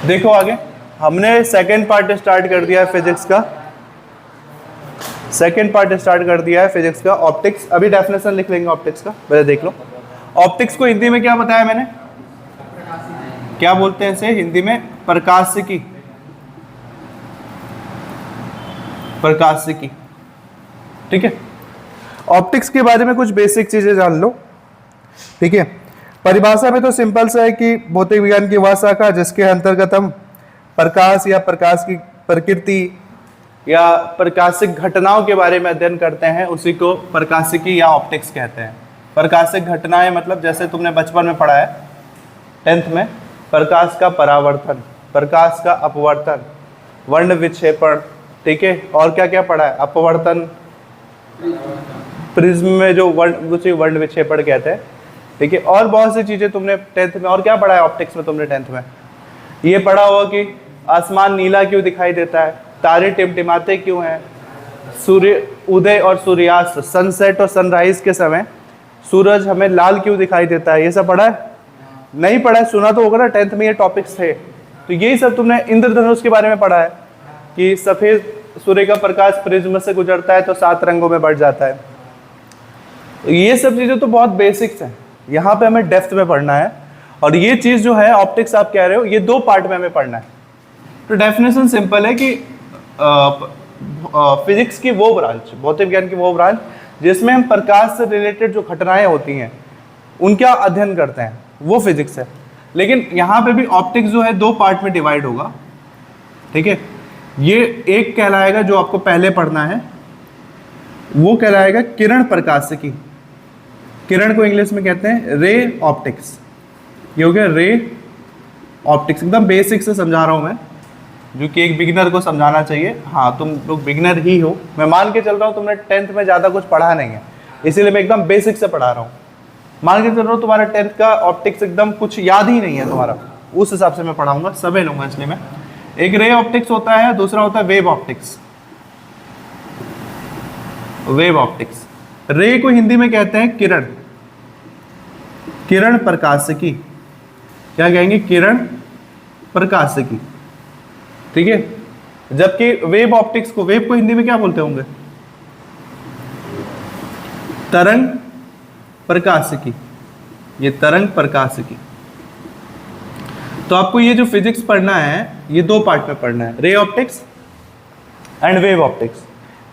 देखो आगे हमने सेकेंड पार्ट स्टार्ट कर दिया है फिजिक्स का। सेकेंड पार्ट स्टार्ट कर दिया है फिजिक्स का, ऑप्टिक्स। अभी डेफिनेशन लिख लेंगे ऑप्टिक्स का, पहले देख लो। ऑप्टिक्स को हिंदी में क्या बताया मैंने, क्या बोलते हैं इसे हिंदी में? प्रकाशिकी। प्रकाशिकी, ठीक है। ऑप्टिक्स के बारे में कुछ बेसिक चीजें जान लो, ठीक है। परिभाषा में तो सिंपल सा है कि भौतिक विज्ञान की वह शाखा जिसके अंतर्गत हम प्रकाश या प्रकाश की प्रकृति या प्रकाशिक घटनाओं के बारे में अध्ययन करते हैं, उसी को प्रकाशिकी या ऑप्टिक्स कहते हैं। प्रकाशिक घटनाएं मतलब जैसे तुमने बचपन में पढ़ा है 10th में, प्रकाश का परावर्तन, प्रकाश का अपवर्तन, वर्ण विक्षेपण, ठीक है। और क्या क्या पढ़ा है? अपवर्तन, प्रिज्म में जो वर्ण विक्षेपण कहते हैं, ठीक है। और बहुत सी चीजें तुमने 10th में। और क्या पढ़ा है ऑप्टिक्स में तुमने 10th में? ये पढ़ा होगा कि आसमान नीला क्यों दिखाई देता है, तारे टिमटिमाते क्यों हैं, सूर्य उदय और सूर्यास्त, सनसेट और सनराइज के समय सूरज हमें लाल क्यों दिखाई देता है, ये सब पढ़ा है? नहीं पढ़ा है, सुना तो होगा ना, 10th में ये टॉपिक्स थे। तो यही सब तुमने इंद्रधनुष के बारे में पढ़ा है कि सफेद सूर्य का प्रकाश प्रिज्म से गुजरता है तो 7 रंगों में बढ़ जाता है। ये सब चीजें तो बहुत बेसिक्स हैं, यहाँ पे हमें डेप्थ में पढ़ना है। और ये चीज जो है ऑप्टिक्स आप कह रहे हो, ये 2 पार्ट में हमें पढ़ना है। तो डेफिनेशन सिंपल है कि फिजिक्स की वो ब्रांच, भौतिक विज्ञान की वो ब्रांच जिसमें हम प्रकाश से रिलेटेड जो घटनाएं होती हैं उनका अध्ययन करते हैं, वो फिजिक्स है। लेकिन यहाँ पे भी ऑप्टिक्स जो है 2 पार्ट में डिवाइड होगा, ठीक है। ये एक कहलाएगा जो आपको पहले पढ़ना है, वो कहलाएगा किरण प्रकाशिकी। किरण को इंग्लिश में कहते हैं रे ऑप्टिक्स। ये हो गया रे ऑप्टिक्स, एकदम बेसिक से समझा रहा हूं मैं, जो कि एक बिगिनर को समझाना चाहिए। हाँ, तुम लोग बिगिनर ही हो, मैं मान के चल रहा हूँ तुमने 10th में ज़्यादा कुछ पढ़ा नहीं है, इसीलिए मैं एकदम बेसिक से पढ़ा रहा हूँ। मान के चल रहा हूँ तुम्हारा 10th का ऑप्टिक्स एकदम कुछ याद ही नहीं है तुम्हारा, उस हिसाब से मैं पढ़ाऊंगा, सभी लूंगा। इसलिए मैं एक रे ऑप्टिक्स होता है, दूसरा होता है वेव ऑप्टिक्स। वेव ऑप्टिक्स, रे को हिंदी में कहते हैं किरण, किरण प्रकाशिकी। क्या कहेंगे? किरण प्रकाशिकी, ठीक है। जबकि वेव ऑप्टिक्स को, वेव को हिंदी में क्या बोलते होंगे? तरंग प्रकाशिकी। ये तरंग प्रकाशिकी। तो आपको ये जो फिजिक्स पढ़ना है ये 2 पार्ट में पढ़ना है, ray optics and wave optics.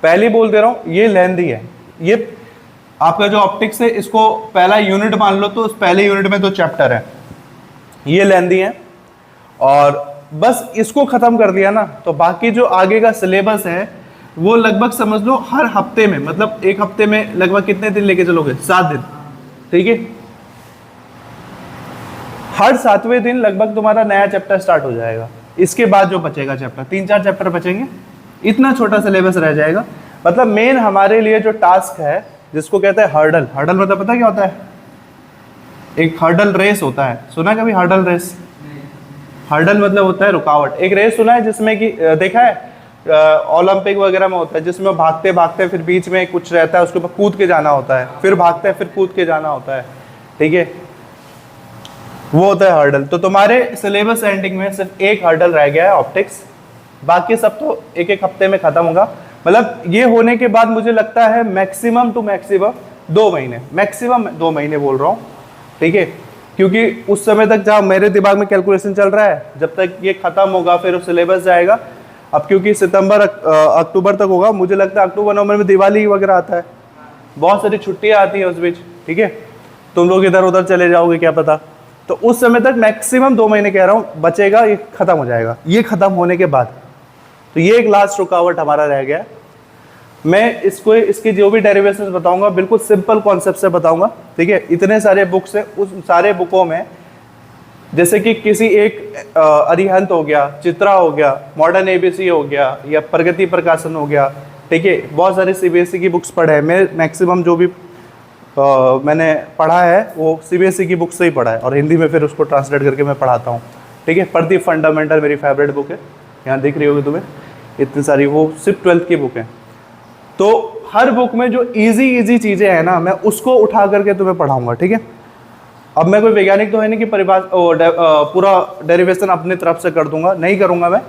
पहले बोल दे रहा हूं, ये लेंथी है। ये आपका जो ऑप्टिक्स है इसको पहला यूनिट मान लो, तो उस पहले यूनिट में 2 चैप्टर है, ये लेंथी है। और बस इसको खत्म कर दिया ना, तो बाकी जो आगे का सिलेबस है वो लगभग समझ लो हर हफ्ते में, मतलब एक हफ्ते में लगभग कितने दिन लेके चलोगे? 7 दिन, ठीक है। हर 7वें दिन लगभग तुम्हारा नया चैप्टर स्टार्ट हो जाएगा। इसके बाद जो बचेगा चैप्टर, 3-4 चैप्टर बचेंगे, इतना छोटा सिलेबस रह जाएगा। मतलब मेन हमारे लिए जो टास्क है, जिसको कहते हैं हर्डल, हर्डल मतलब पता क्या होता है? एक हर्डल रेस होता है, सुना है कभी हर्डल रेस? हर्डल मतलब होता है रुकावट। एक रेस सुना है जिसमें कि देखा है ओलंपिक वगैरह में होता है, जिसमें भागते भागते फिर बीच में कुछ रहता है, उसके ऊपर कूद के जाना होता है, फिर भागते हैं फिर कूद के जाना होता है, ठीक है, वो होता है हर्डल। तो तुम्हारे सिलेबस एंडिंग में सिर्फ एक हर्डल रह गया है ऑप्टिक्स, बाकी सब तो एक एक हफ्ते में खत्म होगा। मतलब ये होने के बाद मुझे लगता है मैक्सिमम टू मैक्सिमम 2 महीने, मैक्सिमम 2 महीने बोल रहा हूँ, ठीक है। क्योंकि उस समय तक जहाँ मेरे दिमाग में कैलकुलेशन चल रहा है, जब तक ये खत्म होगा फिर उस सिलेबस जाएगा। अब क्योंकि सितंबर अक्टूबर तक होगा, मुझे लगता है अक्टूबर नवंबर में दिवाली वगैरह आता है, बहुत सारी छुट्टियाँ आती हैं उस बीच, ठीक है। तुम लोग इधर उधर चले जाओगे क्या पता। तो उस समय तक मैक्सिमम 2 महीने कह रहा हूँ बचेगा, ये खत्म हो जाएगा। ये खत्म होने के बाद तो ये एक लास्ट रुकावट हमारा रह गया। मैं इसको, इसकी जो भी डेरिवेशंस बताऊंगा बिल्कुल सिंपल कॉन्सेप्ट से बताऊंगा, ठीक है। इतने सारे बुक्स हैं, उस सारे बुकों में जैसे कि किसी एक अरिहंत हो गया, चित्रा हो गया, मॉडर्न एबीसी हो गया, या प्रगति प्रकाशन हो गया, ठीक है। बहुत सारे सीबीएसई की बुक्स पढ़े हैं मैं, मैक्सिमम जो भी मैंने पढ़ा है वो सीबीएसई की बुक से ही पढ़ा है, और हिंदी में फिर उसको ट्रांसलेट करके मैं पढ़ाता हूँ, ठीक है। प्रदीप फंडामेंटल मेरी फेवरेट बुक है, यहाँ दिख रही होगी तुम्हें इतनी सारी, वो सिर्फ 12th की बुक है। तो हर बुक में जो इजी चीज़ें हैं ना, मैं उसको उठा करके तुम्हें पढ़ाऊंगा, ठीक है। अब मैं कोई वैज्ञानिक तो है नहीं कि पूरा डेरिवेशन अपने तरफ से कर दूंगा, नहीं करूंगा मैं,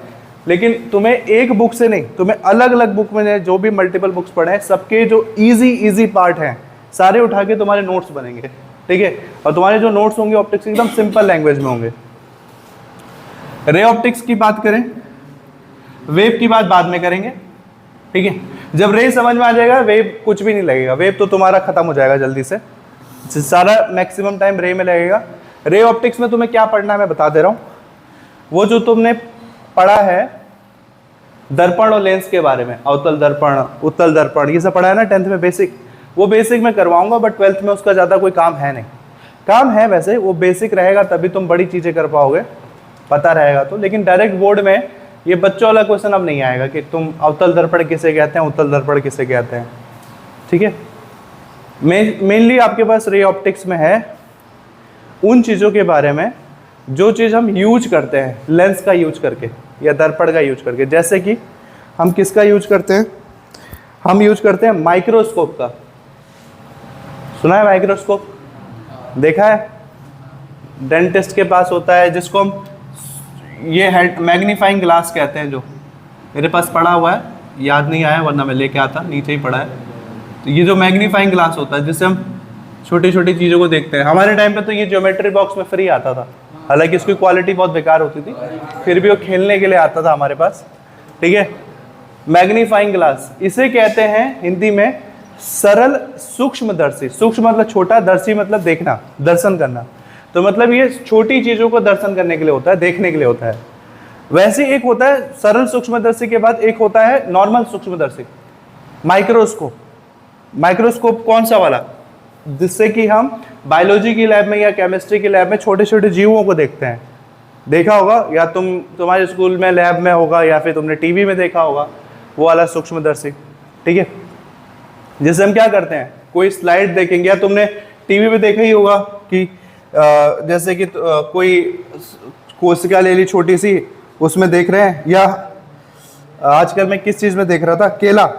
लेकिन तुम्हें एक बुक से नहीं, तुम्हें अलग अलग बुक में जो भी मल्टीपल बुक्स पढ़े हैं सबके जो इजी पार्ट हैं सारे उठा के तुम्हारे नोट्स बनेंगे, ठीक है। और तुम्हारे जो नोट्स होंगे ऑप्टिक्स एकदम सिंपल लैंग्वेज में होंगे। रे ऑप्टिक्स की बात करें, वेव की बात बाद में करेंगे, ठीक है। जब रे समझ में आ जाएगा वेव कुछ भी नहीं लगेगा, वेव तो तुम्हारा खत्म हो जाएगा जल्दी से, सारा मैक्सिमम टाइम रे में लगेगा। रे ऑप्टिक्स में तुम्हें क्या पढ़ना है मैं बता दे रहा हूँ। वो जो तुमने पढ़ा है दर्पण और लेंस के बारे में, अवतल दर्पण, उत्तल दर्पण, ये सब पढ़ा है ना 10th में बेसिक, वो बेसिक मैं करवाऊंगा, बट 12th में उसका ज़्यादा कोई काम है नहीं। काम है वैसे, वो बेसिक रहेगा तभी तुम बड़ी चीज़ें कर पाओगे, पता रहेगा तो। लेकिन डायरेक्ट बोर्ड में ये बच्चों वाला क्वेश्चन अब नहीं आएगा कि तुम अवतल दर्पण किसे कहते हैं, उत्तल दर्पण किसे कहते हैं, ठीक है। मेनली आपके पास रे ऑप्टिक्स में है उन चीज़ों के बारे में जो चीज़ हम यूज करते हैं लेंस का यूज करके या दर्पण का यूज करके। जैसे कि हम किसका यूज करते हैं, हम यूज करते हैं माइक्रोस्कोप का। सुना है माइक्रोस्कोप, देखा है, डेंटिस्ट के पास होता है जिसको हम ये हेड मैग्नीफाइंग ग्लास कहते हैं, जो मेरे पास पड़ा हुआ है, याद नहीं आया वरना मैं लेके आता, नीचे ही पड़ा है। तो ये जो मैग्नीफाइंग ग्लास होता है जिससे हम छोटी छोटी चीज़ों को देखते हैं। हमारे टाइम पे तो ये ज्योमेट्री बॉक्स में फ्री आता था, हालांकि इसकी क्वालिटी बहुत बेकार होती थी, फिर भी वो खेलने के लिए आता था हमारे पास, ठीक है। मैग्नीफाइंग ग्लास इसे कहते हैं हिंदी में सरल सूक्ष्मदर्शी। सूक्ष्म मतलब छोटा, दर्शी मतलब देखना, दर्शन करना, तो मतलब ये छोटी चीज़ों को दर्शन करने के लिए होता है, देखने के लिए होता है। वैसे एक होता है सरल सूक्ष्मदर्शी के बाद एक होता है नॉर्मल सूक्ष्मदर्शी, माइक्रोस्कोप। माइक्रोस्कोप कौन सा वाला, जिससे कि हम बायोलॉजी की लैब में या केमिस्ट्री की लैब में छोटे छोटे जीवों को देखते हैं। देखा होगा, या तुम्हारे स्कूल में लैब में होगा, या फिर तुमने टीवी में देखा होगा, वो वाला सूक्ष्मदर्शी, ठीक है। जैसे हम क्या करते हैं, कोई स्लाइड देखेंगे, या तुमने टीवी में देखा ही होगा कि जैसे कि कोई कोशिका ले ली छोटी सी, उसमें देख रहे हैं, या आजकल मैं किस चीज़ में देख रहा था, केला,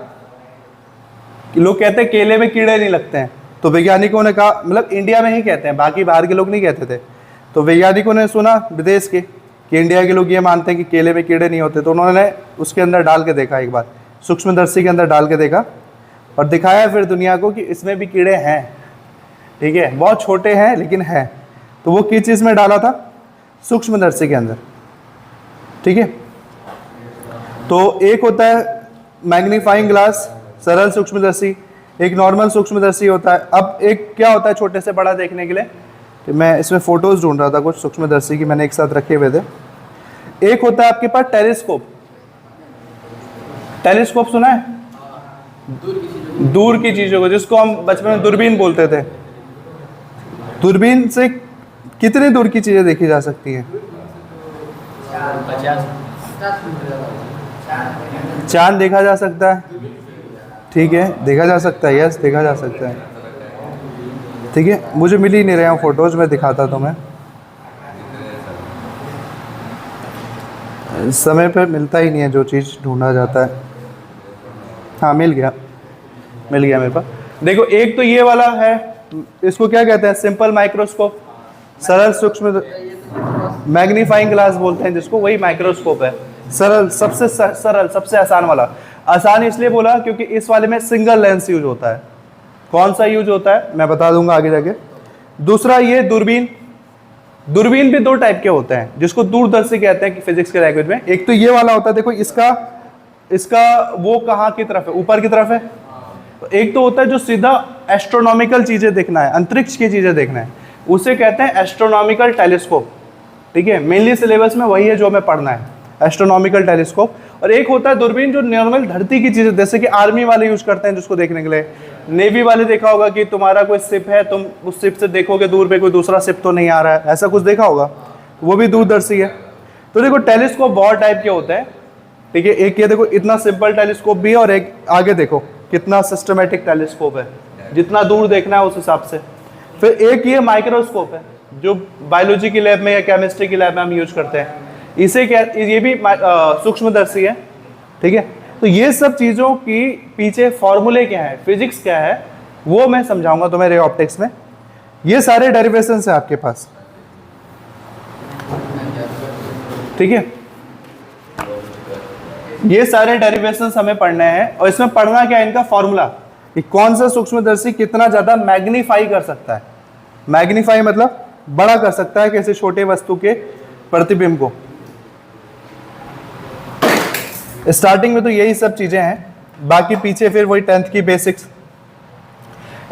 लोग कहते हैं केले में कीड़े नहीं लगते हैं, तो वैज्ञानिकों ने कहा, मतलब इंडिया में ही कहते हैं, बाकी बाहर के लोग नहीं कहते थे, तो वैज्ञानिकों ने सुना विदेश के कि इंडिया के लोग ये मानते हैं कि केले में कीड़े नहीं होते, तो उन्होंने उसके अंदर डाल के देखा, एक बार सूक्ष्मदर्शी के अंदर डाल के देखा और दिखाया फिर दुनिया को कि इसमें भी कीड़े हैं, ठीक है, बहुत छोटे हैं लेकिन हैं। तो वो किस चीज़ में डाला था, सूक्ष्मदर्शी के अंदर, ठीक है। तो एक होता है मैग्नीफाइंग ग्लास, सरल सूक्ष्मदर्शी, एक नॉर्मल सूक्ष्मदर्शी होता है। अब एक क्या होता है छोटे से बड़ा देखने के लिए, तो मैं इसमें फोटोज ढूंढ रहा था कुछ सूक्ष्मदर्शी की, मैंने एक साथ रखे हुए थे। एक होता है आपके पास टेलीस्कोप। टेलीस्कोप सुना है, दूर की चीजों को, जिसको हम बचपन में दूरबीन बोलते थे। दूरबीन से कितनी दूर की चीजें देखी जा सकती हैं, चांद देखा जा सकता है, ठीक है, देखा जा सकता है, यस देखा जा सकता है, ठीक है। मुझे मिल ही नहीं रहे हैं फोटोज में, दिखाता तो मैं, समय पर मिलता ही नहीं है जो चीज़ ढूंढा जाता है। हाँ मिल गया मेरे पास। देखो एक तो ये वाला है, इसको क्या कहते हैं, सिंपल माइक्रोस्कोप, सरल सूक्ष्म मैग्नीफाइंग ग्लास बोलते हैं जिसको, वही माइक्रोस्कोप है। सरल, सबसे आसान वाला। आसान इसलिए बोला क्योंकि इस वाले में सिंगल लेंस यूज होता है। कौन सा यूज होता है मैं बता दूंगा आगे जाके। दूसरा ये दूरबीन। दूरबीन भी दो टाइप के होते हैं जिसको दूरदर्शी कहते हैं कि फिजिक्स के लैंग्वेज में। एक तो ये वाला होता है, देखो इसका वो कहाँ की तरफ है, ऊपर की तरफ है। एक तो होता है जो सीधा एस्ट्रोनॉमिकल चीजें देखना है, अंतरिक्ष की चीजें देखना है, उसे कहते हैं एस्ट्रोनॉमिकल टेलीस्कोप। ठीक है, मेनली सिलेबस में वही है जो हमें पढ़ना है, एस्ट्रोनॉमिकल टेलीस्कोप। और एक होता है दूरबीन जो नॉर्मल धरती की चीजें, जैसे कि आर्मी वाले यूज करते हैं जिसको देखने के लिए। नेवी वाले देखा होगा कि तुम्हारा कोई शिप है, तुम उस शिप से देखोगे दूर पे कोई दूसरा शिप तो नहीं आ रहा है, ऐसा कुछ देखा होगा, वो भी दूरदर्शी है। तो देखो टेलीस्कोप बहुत टाइप के होते हैं। ठीक है, एक ये देखो इतना सिंपल टेलीस्कोप भी है, और एक आगे देखो कितना सिस्टमेटिक टेलीस्कोप है, जितना दूर देखना है उस हिसाब से। फिर एक ये माइक्रोस्कोप है जो बायोलॉजी की लैब में या केमिस्ट्री की लैब में हम यूज करते हैं। इसे क्या, ये भी सूक्ष्मदर्शी है। ठीक है, तो ये सब चीज़ों की पीछे फॉर्मूले क्या है, फिजिक्स क्या है, वो मैं समझाऊंगा तुम्हें रे ऑप्टिक्स में। ये सारे डेरिवेशंस है आपके पास, ठीक है। ये सारे डेरिवेशंस हमें पढ़ने हैं और इसमें पढ़ना क्या है, इनका फॉर्मूला कि कौन सा सूक्ष्मदर्शी कितना ज्यादा मैग्नीफाई कर सकता है। मैग्नीफाई मतलब बड़ा कर सकता है किसी छोटे वस्तु के प्रतिबिंब को। स्टार्टिंग में तो यही सब चीजें हैं, बाकी पीछे फिर वही 10th की बेसिक्स।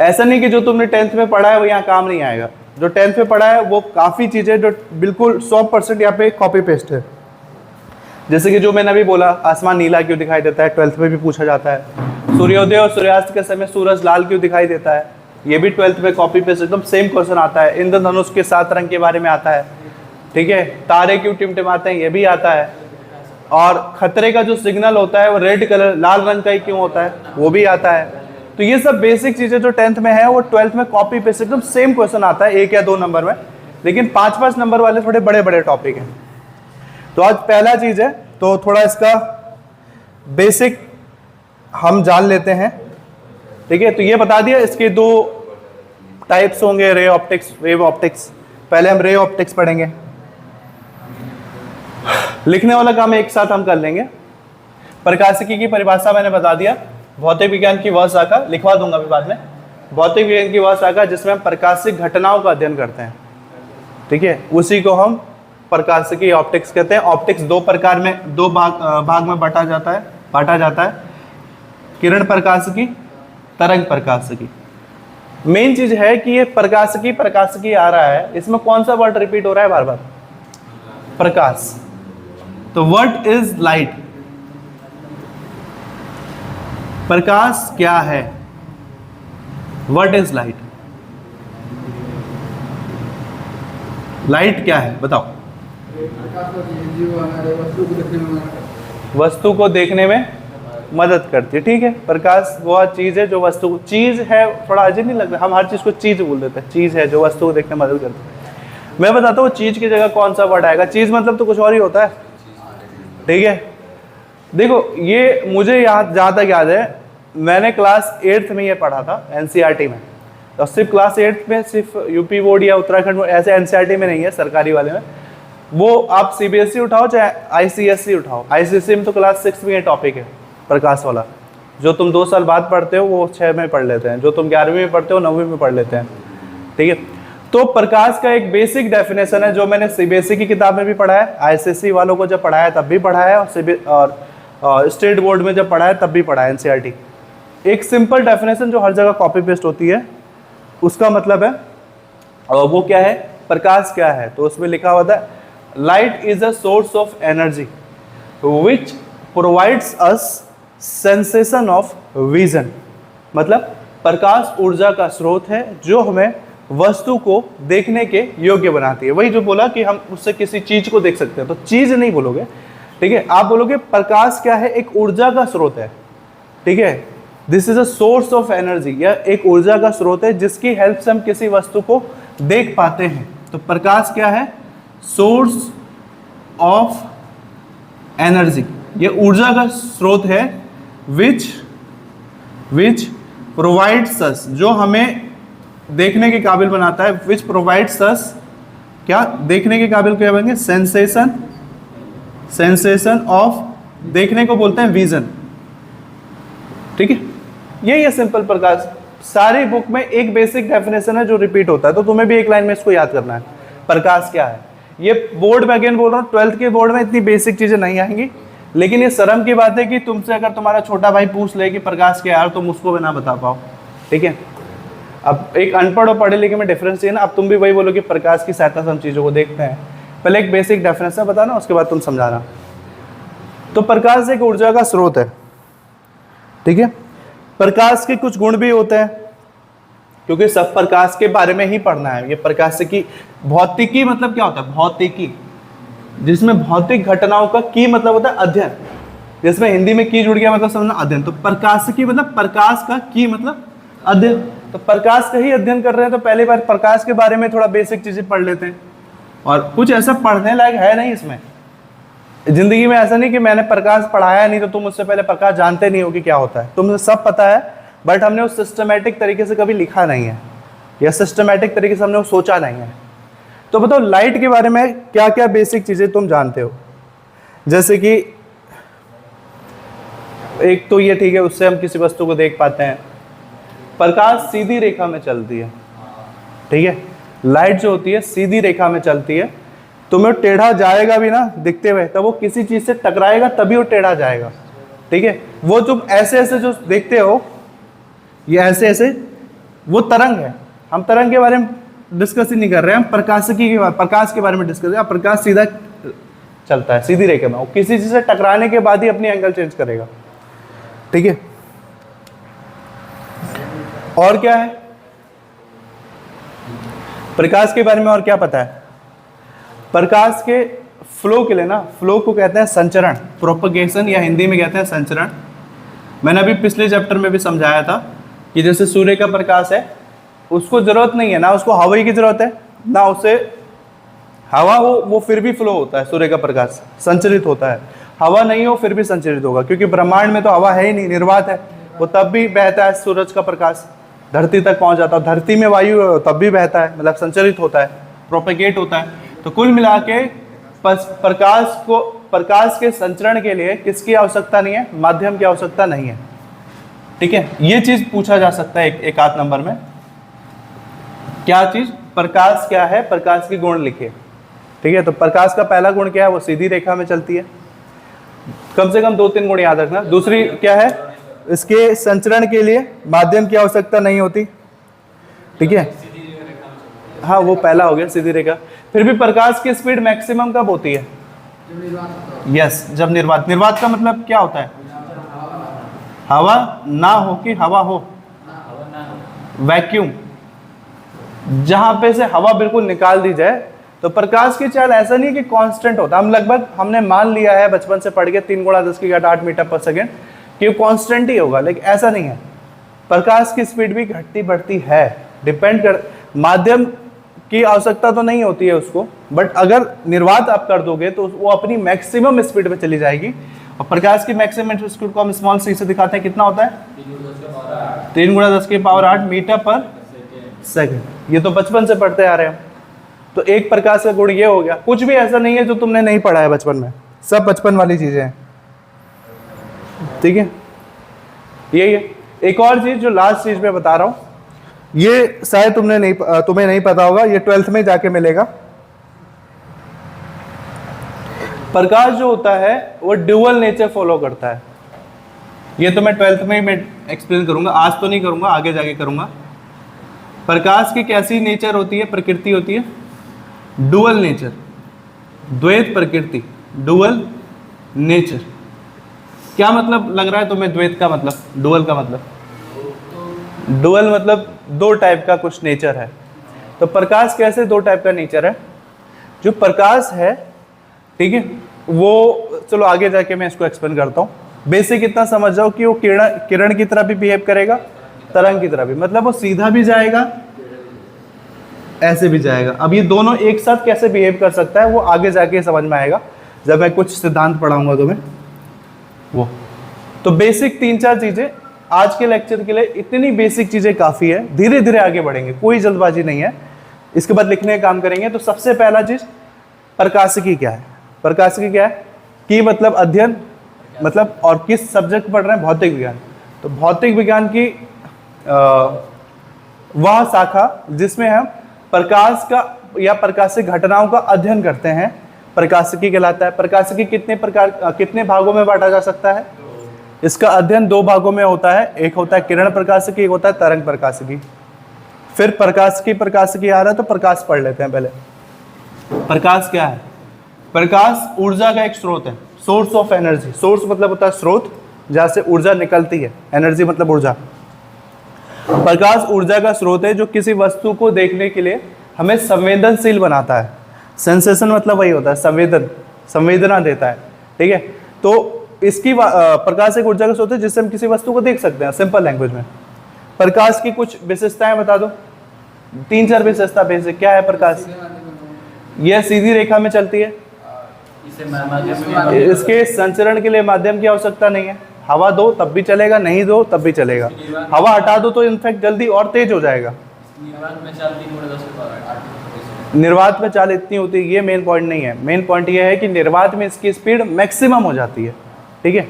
ऐसा नहीं कि जो तुमने 10th में पढ़ा है वो यहाँ काम नहीं आएगा। जो 10th में पढ़ा है वो काफी चीजें जो बिल्कुल 100% यहाँ पे कॉपी पेस्ट है। जैसे कि जो मैंने अभी बोला, आसमान नीला क्यों दिखाई देता है, 12th में भी पूछा जाता है। सूर्योदय और सूर्यास्त के समय सूरज लाल क्यों दिखाई देता है, ये भी 12th में कॉपी पेस्ट एकदम सेम क्वेश्चन आता है। इंद्रधनुष के 7 रंग के बारे में आता है, ठीक है। तारे क्यों टिमटिमाते हैं, ये भी आता है। और खतरे का जो सिग्नल होता है वो रेड कलर लाल रंग का ही क्यों होता है, वो भी आता है। तो ये सब बेसिक चीजें जो 10th में है वो 12th में कॉपी पेस्ट एकदम सेम क्वेश्चन आता है, 1 या 2 नंबर में। लेकिन 5-5 नंबर वाले थोड़े बड़े बड़े टॉपिक हैं। तो आज पहला चीज है, तो थोड़ा इसका बेसिक हम जान लेते हैं, ठीक है। तो ये बता दिया, इसके 2 टाइप्स होंगे, रे ऑप्टिक्स, वेव ऑप्टिक्स। पहले हम रे ऑप्टिक्स पढ़ेंगे। लिखने वाला काम एक साथ हम कर लेंगे। प्रकाशिकी की परिभाषा मैंने बता दिया। भौतिक विज्ञान की वह शाखा, लिखवा दूंगा अभी बाद में, भौतिक विज्ञान की वह शाखा जिसमें हम प्रकाशिक घटनाओं का अध्ययन करते हैं, ठीक है, उसी को हम प्रकाशिकी ऑप्टिक्स कहते हैं। ऑप्टिक्स 2 प्रकार में, 2 भाग में बांटा जाता है। किरण प्रकाशिकी, तरंग प्रकाशिकी। मेन चीज है कि ये प्रकाशिकी आ रहा है, इसमें कौन सा वर्ड रिपीट हो रहा है बार बार, प्रकाश। तो व्हाट इज लाइट, प्रकाश क्या है, व्हाट इज लाइट, लाइट क्या है बताओ। वस्तु को देखने में मदद करती है, ठीक है। प्रकाश वह चीज है जो वस्तु, चीज है थोड़ा अजीब नहीं लगता, हम हर चीज को चीज बोल देते हैं। चीज है जो वस्तु को देखने में मदद करती है। मैं बताता हूँ चीज की जगह कौन सा वर्ड आएगा। चीज मतलब तो कुछ और ही होता है, ठीक है। देखो ये मुझे याद, जहाँ तक याद है, मैंने क्लास 8th में ये पढ़ा था एनसीईआरटी में। तो सिर्फ क्लास 8th में, सिर्फ यूपी बोर्ड या उत्तराखंड ऐसे एनसीईआरटी में नहीं है, सरकारी वाले में। वो आप सीबीएसई उठाओ चाहे आईसीएसई उठाओ, आईसीएसई में तो क्लास 6 में ये टॉपिक है प्रकाश वाला। जो तुम 2 साल बाद पढ़ते हो वो 6 में पढ़ लेते हैं, जो तुम 11वीं में पढ़ते हो 9वीं में पढ़ लेते हैं, ठीक है। तो प्रकाश का एक बेसिक डेफिनेशन है जो मैंने सीबीएसई की किताब में भी पढ़ा है, आईसीएसई वालों को जब पढ़ाया तब भी पढ़ा है, और स्टेट बोर्ड में जब पढ़ा है तब भी पढ़ा है एनसीईआरटी। एक सिंपल डेफिनेशन जो हर जगह कॉपी पेस्ट होती है, उसका मतलब है, और वो क्या है, प्रकाश क्या है। तो उसमें लिखा होता है light is a source of energy which provides us sensation of vision. मतलब प्रकाश ऊर्जा का स्रोत है जो हमें वस्तु को देखने के योग्य बनाती है। वही जो बोला कि हम उससे किसी चीज को देख सकते हैं, तो चीज नहीं बोलोगे, ठीक है, आप बोलोगे प्रकाश क्या है, एक ऊर्जा का स्रोत है, ठीक है। This is a source of energy, यह एक ऊर्जा का स्रोत है जिसकी हेल्प से हम किसी वस्तु को देख पाते हैं। तो प्रकाश क्या है, सोर्स ऑफ एनर्जी, यह ऊर्जा का स्रोत है विच प्रोवाइड्स अस, जो हमें देखने के काबिल बनाता है। विच प्रोवाइड्स अस, क्या देखने के काबिल क्या बनेंगे, सेंसेशन ऑफ, देखने को बोलते हैं विजन, ठीक है। यही है सिंपल प्रकाश। सारी बुक में एक बेसिक डेफिनेशन है जो रिपीट होता है, तो तुम्हें भी एक लाइन में इसको याद करना है, प्रकाश क्या है। ये बोर्ड में अगेन बोल रहा हूँ, 12th के बोर्ड में इतनी बेसिक चीजें नहीं आएंगी, लेकिन ये शर्म की बात है कि तुमसे अगर तुम्हारा छोटा भाई पूछ ले कि प्रकाश क्या है, तुम उसको भी ना बता पाओ, ठीक है। अब एक अनपढ़ और पढ़े लिखे में डिफरेंस है ना। अब तुम भी वही बोलो कि प्रकाश की सहायता से हम चीज़ों को देखते हैं। पहले एक बेसिक डेफिनेशन बताना, उसके बाद तुम समझाना। तो प्रकाश एक ऊर्जा का स्रोत है, ठीक है। प्रकाश के कुछ गुण भी होते हैं, क्योंकि सब प्रकाश के बारे में ही पढ़ना है। ये प्रकाश की भौतिकी मतलब क्या होता है, भौतिकी, जिसमें भौतिक घटनाओं का की मतलब होता है अध्ययन, जिसमें हिंदी में की जुड़ गया मतलब समझना अध्ययन। तो प्रकाशिकी मतलब प्रकाश का की मतलब अध्ययन। तो प्रकाश का ही अध्ययन कर रहे हैं, तो पहली बार प्रकाश के बारे में थोड़ा बेसिक चीजें पढ़ लेते हैं। और कुछ ऐसा पढ़ने लायक है नहीं इसमें, जिंदगी में ऐसा नहीं कि मैंने प्रकाश पढ़ाया नहीं तो तुम उससे पहले प्रकाश जानते नहीं हो कि क्या होता है। तुम्हें सब पता है, बट हमने उस सिस्टमेटिक तरीके से कभी लिखा नहीं है, या सिस्टमेटिक तरीके से हमने वो सोचा नहीं है। तो बताओ लाइट के बारे में क्या क्या बेसिक चीज़ें तुम जानते हो। जैसे कि एक तो ये ठीक है, उससे हम किसी वस्तु को देख पाते हैं। प्रकाश सीधी रेखा में चलती है, ठीक है। लाइट जो होती है सीधी रेखा में चलती है, तुम्हें टेढ़ा जाएगा भी ना दिखते हुए, तब वो किसी चीज़ से टकराएगा तभी वो टेढ़ा जाएगा, ठीक है। वो तुम ऐसे ऐसे जो देखते हो, ये ऐसे ऐसे, वो तरंग है। हम तरंग के बारे में डिस्कस ही नहीं कर रहे हैं, हम प्रकाशिकी के प्रकाश के बारे में डिस्कस कर रहे हैं। प्रकाश सीधा चलता है सीधी रेखा में, वो किसी चीज़ से टकराने के बाद ही अपनी एंगल चेंज करेगा, ठीक है। और क्या है प्रकाश के बारे में, और क्या पता है? प्रकाश के फ्लो के लिए ना, फ्लो को कहते हैं संचरण, प्रोपगेशन, या हिंदी में कहते हैं संचरण। मैंने अभी पिछले चैप्टर में भी समझाया था कि जैसे सूर्य का प्रकाश है, उसको जरूरत नहीं है ना उसको हवा की जरूरत है ना उसे हवा हो, वो फिर भी फ्लो होता है। सूर्य का प्रकाश संचरित होता है, हवा नहीं हो फिर भी संचरित होगा, क्योंकि ब्रह्मांड में तो हवा है ही नहीं, निर्वात है। वो तब भी बहता है, सूरज का प्रकाश धरती तक पहुंच जाता है, धरती में वायु तब भी बहता है, मतलब संचरित होता है, प्रोपेगेट होता है। तो कुल मिला के प्रकाश के संचरण के लिए किसकी आवश्यकता नहीं है? माध्यम की आवश्यकता नहीं है, ठीक है। ये चीज पूछा जा सकता है एक आध नंबर में। क्या चीज? प्रकाश क्या है, प्रकाश के गुण लिखिए, ठीक है। तो प्रकाश का पहला गुण क्या है? वो सीधी रेखा में चलती है, कम से कम 2-3 गुण याद रखना। दूसरी क्या है? इसके संचरण के लिए माध्यम की आवश्यकता नहीं होती, ठीक है। हाँ वो पहला हो गया सीधी रेखा। फिर भी प्रकाश की स्पीड मैक्सिमम कब होती है? यस, जब निर्वात। निर्वात का मतलब क्या होता है? हवा ना हो कि हवा हो? वैक्यूम, जहां पे से हवा बिल्कुल निकाल दी जाए। तो प्रकाश की चाल ऐसा नहीं कि कांस्टेंट होता। हमने मान लिया है बचपन से पढ़ के 3 × 10⁸ मीटर पर सेकेंड कि वो कांस्टेंट ही होगा, लेकिन ऐसा नहीं है। प्रकाश की स्पीड भी घटती बढ़ती है, डिपेंड कर, माध्यम की आवश्यकता तो नहीं होती है उसको, बट अगर निर्वात आप कर दोगे तो वो अपनी मैक्सिमम स्पीड पे चली जाएगी। और प्रकाश की मैक्सिमम स्पीड को हम स्मॉल सी से दिखाते हैं, कितना होता है? 3 × 10⁸ मीटर पर सेकेंड। ये तो बचपन से पढ़ते आ रहे हैं। तो एक प्रकाश का गुण ये हो गया। कुछ भी ऐसा नहीं है जो तुमने नहीं पढ़ा है बचपन में, सब बचपन वाली चीजें हैं, ठीक है। यही है। एक और चीज जो लास्ट चीज में बता रहा हूं, ये शायद तुम्हें नहीं पता होगा, ये 12th में जाके मिलेगा। प्रकाश जो होता है वो ड्यूअल नेचर फॉलो करता है। ये तो मैं 12th में एक्सप्लेन करूंगा, आज तो नहीं करूंगा, आगे जाके करूंगा। प्रकाश की कैसी नेचर होती है, प्रकृति होती है? डुअल नेचर, द्वैत प्रकृति, डुअल नेचर। क्या मतलब लग रहा है तुम्हें द्वैत का मतलब, डुअल का मतलब? डुअल मतलब 2 टाइप का कुछ नेचर है। तो प्रकाश कैसे 2 टाइप का नेचर है? जो प्रकाश है, ठीक है, वो चलो आगे जाके मैं इसको एक्सप्लेन करता हूँ। बेसिक इतना समझ जाओ कि वो किरण की तरह भी बिहेव करेगा, तरंग की तरह भी, मतलब वो सीधा भी जाएगा, ऐसे भी जाएगा। अब ये दोनों एक साथ कैसे बिहेव कर सकता है वो आगे जाके समझ में आएगा जब मैं कुछ सिद्धांत पढ़ाऊंगा तुम्हें वो। तो बेसिक 3-4 चीजें आज के लेक्चर के लिए, इतनी बेसिक चीजें काफी है। धीरे धीरे आगे बढ़ेंगे, कोई जल्दबाजी नहीं है। इसके बाद लिखने का काम करेंगे। तो सबसे पहला चीज, प्रकाशिकी क्या है? प्रकाशिकी क्या है? की मतलब अध्ययन, मतलब, और किस सब्जेक्ट पढ़ रहे हैं? भौतिक विज्ञान। तो भौतिक विज्ञान की वह शाखा जिसमें हम प्रकाश का या प्रकाशिक घटनाओं का अध्ययन करते हैं, प्रकाशिकी कहलाता है। प्रकाशिकी कितने भागों में बांटा जा सकता है? इसका अध्ययन 2 भागों में होता है, एक होता है किरण प्रकाशिकी, एक होता है तरंग प्रकाशिकी। फिर प्रकाशिकी आ रहा है तो प्रकाश पढ़ लेते हैं पहले। प्रकाश क्या है? प्रकाश ऊर्जा का एक स्रोत है, सोर्स ऑफ एनर्जी। सोर्स मतलब होता है स्रोत, जहां से ऊर्जा निकलती है, एनर्जी मतलब ऊर्जा। प्रकाश ऊर्जा का स्रोत है जो किसी वस्तु को देखने के लिए हमें संवेदनशील बनाता है। सेंसेशन मतलब वही होता है, संवेदना देता है, ठीक है। तो इसकी प्रकाश एक ऊर्जा का स्रोत है जिससे हम किसी वस्तु को देख सकते हैं, सिंपल लैंग्वेज में। प्रकाश की कुछ विशेषताएं बता दो, 3-4 विशेषता बेसिक। क्या है प्रकाश? यह सीधी रेखा में चलती है, इसके संचरण के लिए माध्यम की आवश्यकता नहीं है। हवा दो तब भी चलेगा, नहीं दो तब भी चलेगा। हवा हटा दो तो इनफैक्ट जल्दी और तेज हो जाएगा, निर्वात में चाल 3 × 10 की पावर 8। निर्वात में चाल इतनी होती है, ये मेन पॉइंट नहीं है। मेन पॉइंट ये है कि निर्वात में इसकी स्पीड मैक्सिमम हो जाती है, ठीक है,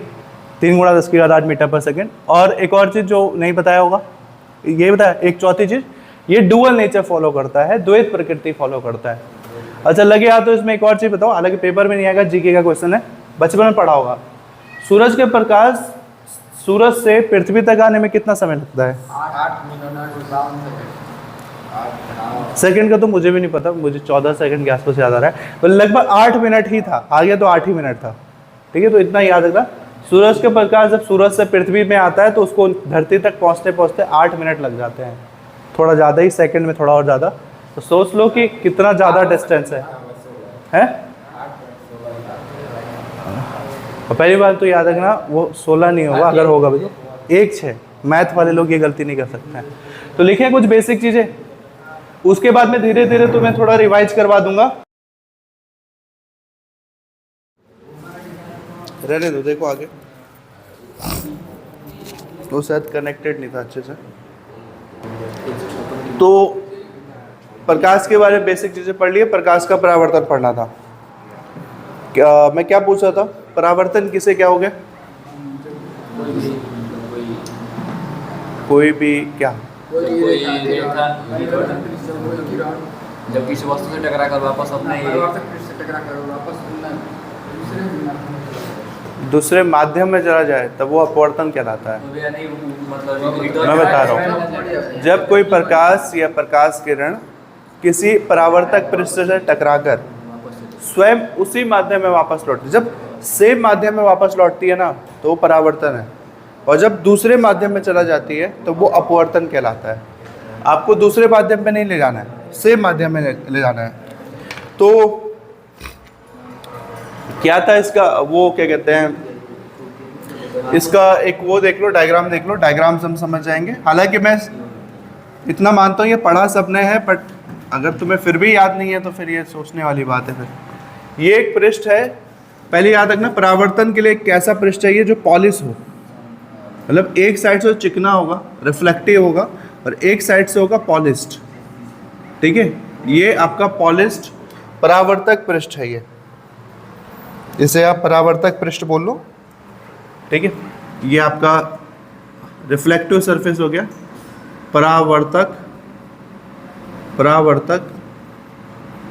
3 × 10⁸ मीटर पर सेकेंड। और एक और चीज़ जो नहीं बताया होगा, ये बताया, एक चौथी चीज़, ये डुअल नेचर फॉलो करता है, द्वैत प्रकृति फॉलो करता है। अच्छा लगे हाथ तो इसमें एक और चीज़ बताओ, हालांकि पेपर में नहीं आएगा, जीके का क्वेश्चन है, बचपन में पढ़ा होगा। सूरज के प्रकाश सूरज से पृथ्वी तक आने में कितना समय लगता है? 8 मिनट 52 सेकंड। सेकंड का तो मुझे भी नहीं पता, मुझे 14 सेकंड के आसपास याद आ रहा है, तो लगभग 8 मिनट ही था, आ गया तो 8 ही मिनट था, ठीक है। तो इतना याद रखना, सूरज के प्रकाश जब सूरज से पृथ्वी में आता है तो उसको धरती तक पहुंचते पहुंचते 8 मिनट लग जाते हैं, थोड़ा ज़्यादा ही, सेकंड में थोड़ा और ज़्यादा। तो सोच लो कि कितना ज़्यादा डिस्टेंस है? और पहली बात तो याद रखना, वो 16 नहीं होगा, अगर होगा भी तो 1/6। मैथ वाले लोग ये गलती नहीं कर सकते हैं। तो लिखे कुछ बेसिक चीज़ें, उसके बाद में धीरे धीरे तुम्हें थोड़ा रिवाइज करवा दूंगा। रहने दो, देखो आगे वो शायद कनेक्टेड नहीं था अच्छे से। तो प्रकाश के बारे में बेसिक चीज़ें पढ़ लिए, प्रकाश का परावर्तन पढ़ना था। मैं क्या पूछ रहा था, परावर्तन किसे क्या हो गया? कोई भी क्या? जब किसी वस्तु से टकरा कर वापस अपने दूसरे माध्यम में चला जाए तब वो अपवर्तन कहलाता है। मैं बता रहा हूँ, जब कोई प्रकाश या प्रकाश किरण किसी परावर्तक पृष्ठ से टकराकर स्वयं उसी माध्यम में वापस लौटती, जब सेम माध्यम में वापस लौटती है ना, तो वो परावर्तन है। और जब दूसरे माध्यम में चला जाती है तो वो अपवर्तन कहलाता है। आपको दूसरे माध्यम में नहीं ले जाना है, सेम माध्यम में ले जाना है। तो क्या था इसका, वो क्या कहते हैं, इसका एक वो देख लो, डायग्राम देख लो, डायग्राम से हम समझ जाएंगे। हालांकि मैं इतना मानता हूँ ये पढ़ा सबने है, बट अगर तुम्हें फिर भी याद नहीं है तो फिर ये सोचने वाली बात है। फिर ये एक पृष्ठ है, पहले याद रखना, परावर्तन के लिए एक कैसा पृष्ठ चाहिए जो पॉलिश हो, मतलब एक साइड से चिकना होगा, रिफ्लेक्टिव होगा, और एक साइड से होगा पॉलिश्ड, ठीक है। ये आपका पॉलिश्ड परावर्तक पृष्ठ है, इसे आप परावर्तक पृष्ठ बोल लो, ठीक है। ये आपका रिफ्लेक्टिव सरफेस हो गया, परावर्तक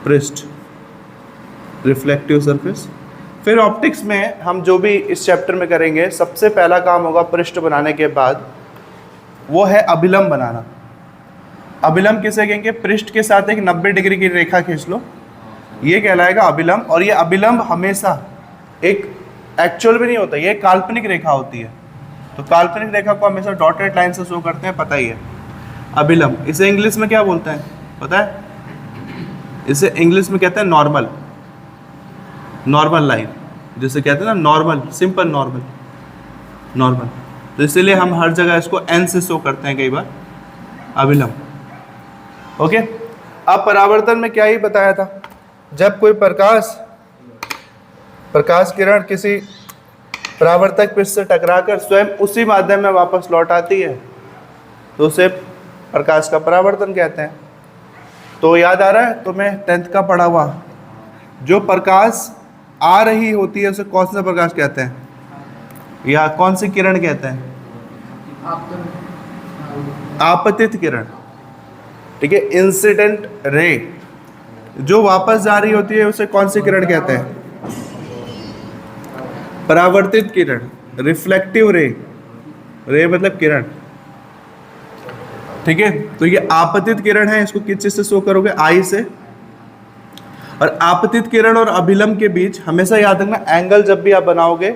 पृष्ठ, रिफ्लेक्टिव सरफेस। फिर ऑप्टिक्स में हम जो भी इस चैप्टर में करेंगे, सबसे पहला काम होगा पृष्ठ बनाने के बाद, वो है अभिलंब बनाना। अभिलंब किसे कहेंगे? पृष्ठ के साथ एक 90 डिग्री की रेखा खींच लो, ये कहलाएगा अभिलंब। और ये अभिलंब हमेशा एक एक्चुअल भी नहीं होता, ये काल्पनिक रेखा होती है। तो काल्पनिक रेखा को हमेशा डॉटेड लाइन से शो करते हैं, पता ही है, अभिलंब। इसे इंग्लिश में क्या बोलते हैं पता है? इसे इंग्लिश में कहते हैं नॉर्मल, नॉर्मल लाइन, जिसे कहते हैं ना नॉर्मल, सिंपल नॉर्मल। तो इसीलिए हम हर जगह इसको एन से शो करते हैं कई बार, अभिलंब। ओके, अब परावर्तन में क्या ही बताया था, जब कोई प्रकाश किरण किसी परावर्तक पृष्ठ से टकराकर स्वयं उसी माध्यम में वापस लौट आती है तो उसे प्रकाश का परावर्तन कहते हैं। तो याद आ रहा है तुम्हें 10th का पढ़ा हुआ, जो प्रकाश आ रही होती है उसे कौन सा प्रकाश कहते हैं, या कौन सी किरण कहते हैं? आपतित किरण, ठीक है, इंसिडेंट रे। जो वापस जा रही होती है उसे कौन सी किरण कहते हैं? परावर्तित किरण, रिफ्लेक्टिव रे, रे मतलब किरण, ठीक है। तो ये आपतित किरण है, इसको किस चीज से शो करोगे? आई से। और आपतित किरण और अभिलंब के बीच हमेशा याद रखना, एंगल जब भी आप बनाओगे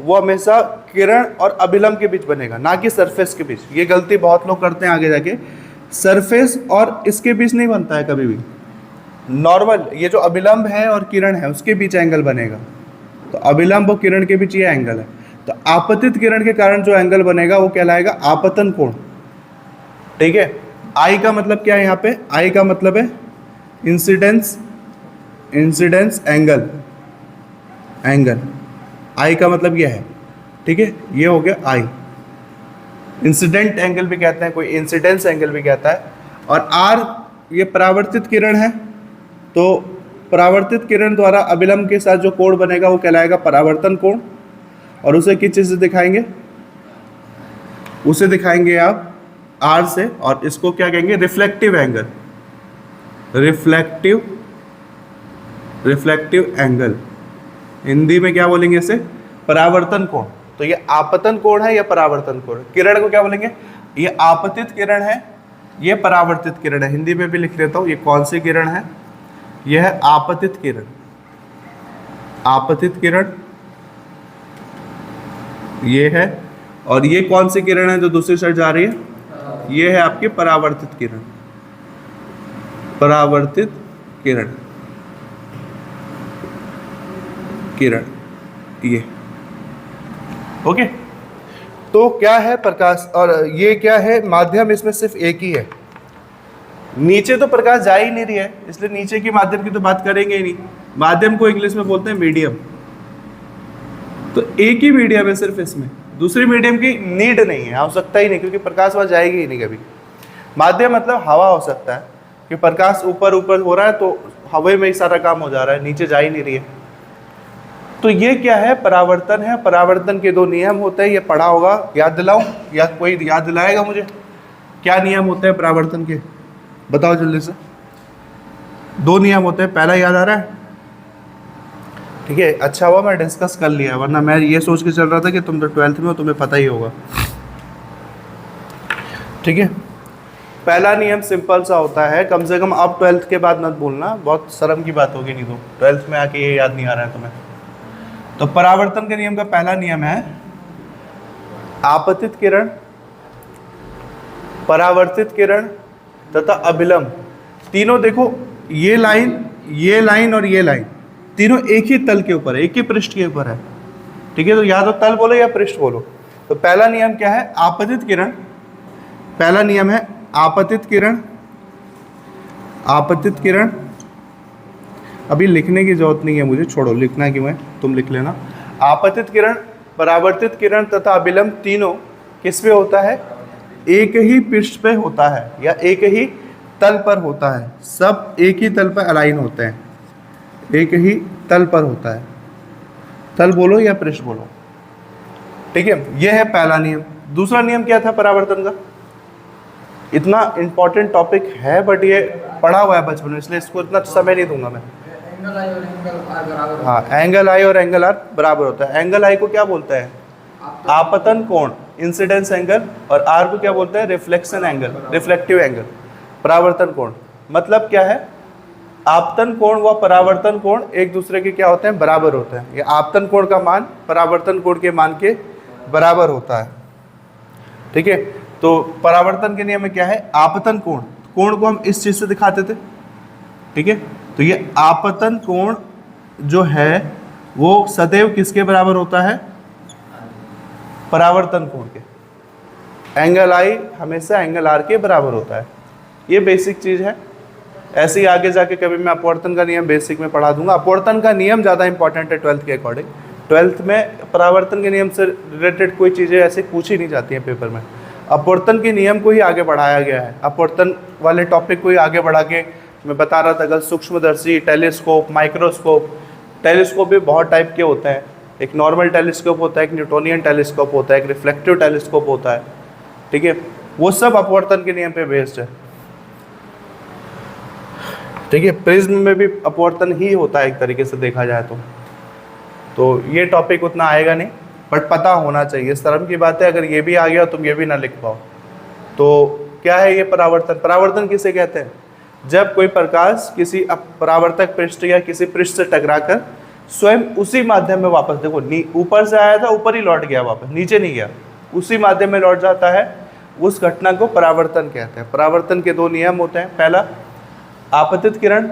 वो हमेशा किरण और अभिलंब के बीच बनेगा, ना कि सरफेस के बीच। ये गलती बहुत लोग करते हैं आगे जाके, सरफेस और इसके बीच नहीं बनता है कभी भी। नॉर्मल ये जो अभिलंब है और किरण है उसके बीच एंगल बनेगा, तो अभिलंब और किरण के बीच ये एंगल है। तो आपतित किरण के कारण जो एंगल बनेगा वो कहलाएगा आपतन कोण, ठीक है। आई का मतलब क्या है यहाँ पे? आई का मतलब है इंसिडेंस एंगल, आई का मतलब यह है, ठीक है। ये हो गया आई। इंसिडेंट एंगल भी कहते हैं, कोई इंसिडेंस एंगल भी कहता है। और आर ये परावर्तित किरण है, तो परावर्तित किरण द्वारा अभिलंब के साथ जो कोण बनेगा वो कहलाएगा परावर्तन कोण। और उसे किस चीज से दिखाएंगे? उसे दिखाएंगे आप आर से, और इसको क्या कहेंगे? Reflective angle. Reflective angle, Hindi में क्या बोलेंगे इसे? परावर्तन कोण। तो ये आपतन कोण है या परावर्तन कोण? किरण को क्या बोलेंगे? ये आपतित किरण है, ये परावर्तित किरण है। हिंदी में भी लिख लेता हूं, ये कौन सी किरण है? यह है आपतित किरण। आपतित किरण ये है, और ये कौन सी किरण है जो दूसरी साइड जा रही है? ये है आपकी परावर्तित किरण। परावर्तित किरण, ये ओके। तो क्या है प्रकाश, और ये क्या है? माध्यम इसमें सिर्फ एक ही है। नीचे तो प्रकाश जा ही नहीं रही है, इसलिए नीचे की माध्यम की तो बात करेंगे ही नहीं। माध्यम को इंग्लिश में बोलते हैं मीडियम। तो एक ही मीडियम है सिर्फ इसमें, दूसरी मीडियम की नीड नहीं है, आवश्यकता ही नहीं, क्योंकि प्रकाश वहां जाएगी ही नहीं कभी। माध्यम मतलब हवा हो सकता है कि प्रकाश ऊपर ऊपर हो रहा है तो हवा में ही सारा काम हो जा रहा है, नीचे जा ही नहीं रही है। तो ये क्या है? परावर्तन है। परावर्तन के दो नियम होते हैं, ये पढ़ा होगा, याद दिलाऊं या कोई याद दिलाएगा मुझे? क्या नियम होते हैं परावर्तन के? बताओ जल्दी से। दो नियम होते हैं, पहला याद आ रहा है? ठीक है, अच्छा हुआ मैं डिस्कस कर लिया, वरना मैं ये सोच के चल रहा था कि तुम तो 12th में हो, तुम्हें पता ही होगा। ठीक है, पहला नियम सिंपल सा होता है, कम से कम अब 12th के बाद मत भूलना, बहुत शर्म की बात होगी नहीं तो 12th में आके ये याद नहीं आ रहा है तुम्हें। तो परावर्तन के नियम का पहला नियम है आपतित किरण, परावर्तित किरण तथा अभिलंब। तीनों देखो, ये लाइन और ये लाइन, तीनों एक ही तल के ऊपर है, एक ही पृष्ठ के ऊपर है। ठीक है, तो या तो तल बोलो या पृष्ठ बोलो। तो पहला नियम क्या है? आपतित किरण। पहला नियम है आपतित किरण। आपतित किरण, अभी लिखने की जरूरत नहीं है मुझे, छोड़ो, लिखना क्यों है, तुम लिख लेना। आपतित किरण, परावर्तित किरण तथा अभिलंब तीनों किस पे होता है? एक ही पृष्ठ पे होता है या एक ही तल पर होता है। सब एक ही तल पर अलाइन होते हैं, एक ही तल पर होता है। तल बोलो या पृष्ठ बोलो। ठीक है, यह है पहला नियम। दूसरा नियम क्या था परावर्तन का? इतना इंपॉर्टेंट टॉपिक है बट ये पढ़ा हुआ है बचपन में, इसलिए इसको इतना समय नहीं दूंगा मैं। हाँ, एंगल आई और एंगल आर बराबर होता है। एंगल आई को क्या बोलता है? आपतन कोण, इंसिडेंस एंगल, और आर को क्या बोलते हैं? Reflection angle, reflective angle. परावर्तन कोण मतलब क्या है? आपतन कोण व परावर्तन कोण एक दूसरे के क्या होते हैं? बराबर होते हैं। ये आपतन कोण का मान परावर्तन कोण के मान के बराबर होता है। ठीक है, तो परावर्तन के नियम में क्या है? आपतन कोण, कोण को हम इस चीज से दिखाते थे। ठीक है, तो ये आपतन कोण जो है वो सदैव किसके बराबर होता है? परावर्तन कोण के। एंगल आई हमेशा एंगल आर के बराबर होता है। ये बेसिक चीज है। ऐसे ही आगे जाके कभी मैं अपवर्तन का नियम बेसिक में पढ़ा दूंगा। अपवर्तन का नियम ज़्यादा इंपॉर्टेंट है 12th के अकॉर्डिंग। 12th में परावर्तन के नियम से रिलेटेड कोई चीज़ें ऐसे पूछी नहीं जाती हैं पेपर में। अपवर्तन के नियम को ही आगे बढ़ाया गया है। अपवर्तन वाले टॉपिक को ही आगे बढ़ा के मैं बता रहा था, कल सूक्ष्मदर्शी, टेलीस्कोप, माइक्रोस्कोप। टेलीस्कोप भी बहुत टाइप के होते हैं। एक नॉर्मल टेलीस्कोप होता है, एक न्यूटोनियन टेलीस्कोप होता है, एक रिफ्लेक्टिव टेलीस्कोप होता है। ठीक है, वो सब अपवर्तन के नियम पे बेस्ड है। ठीक है, प्रिज्म में भी अपवर्तन ही होता है एक तरीके से देखा जाए तो ये टॉपिक उतना आएगा नहीं, बट पता होना चाहिए। शर्म की बात है अगर ये भी आ गया तुम ये भी ना लिख पाओ। तो क्या है ये परावर्तन? परावर्तन किसे कहते हैं? जब कोई प्रकाश किसी परावर्तक पृष्ठ या किसी पृष्ठ से टकराकर स्वयं उसी माध्यम में वापस, देखो ऊपर से आया था, ऊपर ही लौट गया, वापस नीचे नहीं गया, उसी माध्यम में लौट जाता है, उस घटना को परावर्तन कहते हैं। परावर्तन के दो नियम होते हैं। पहला, आपतित किरण,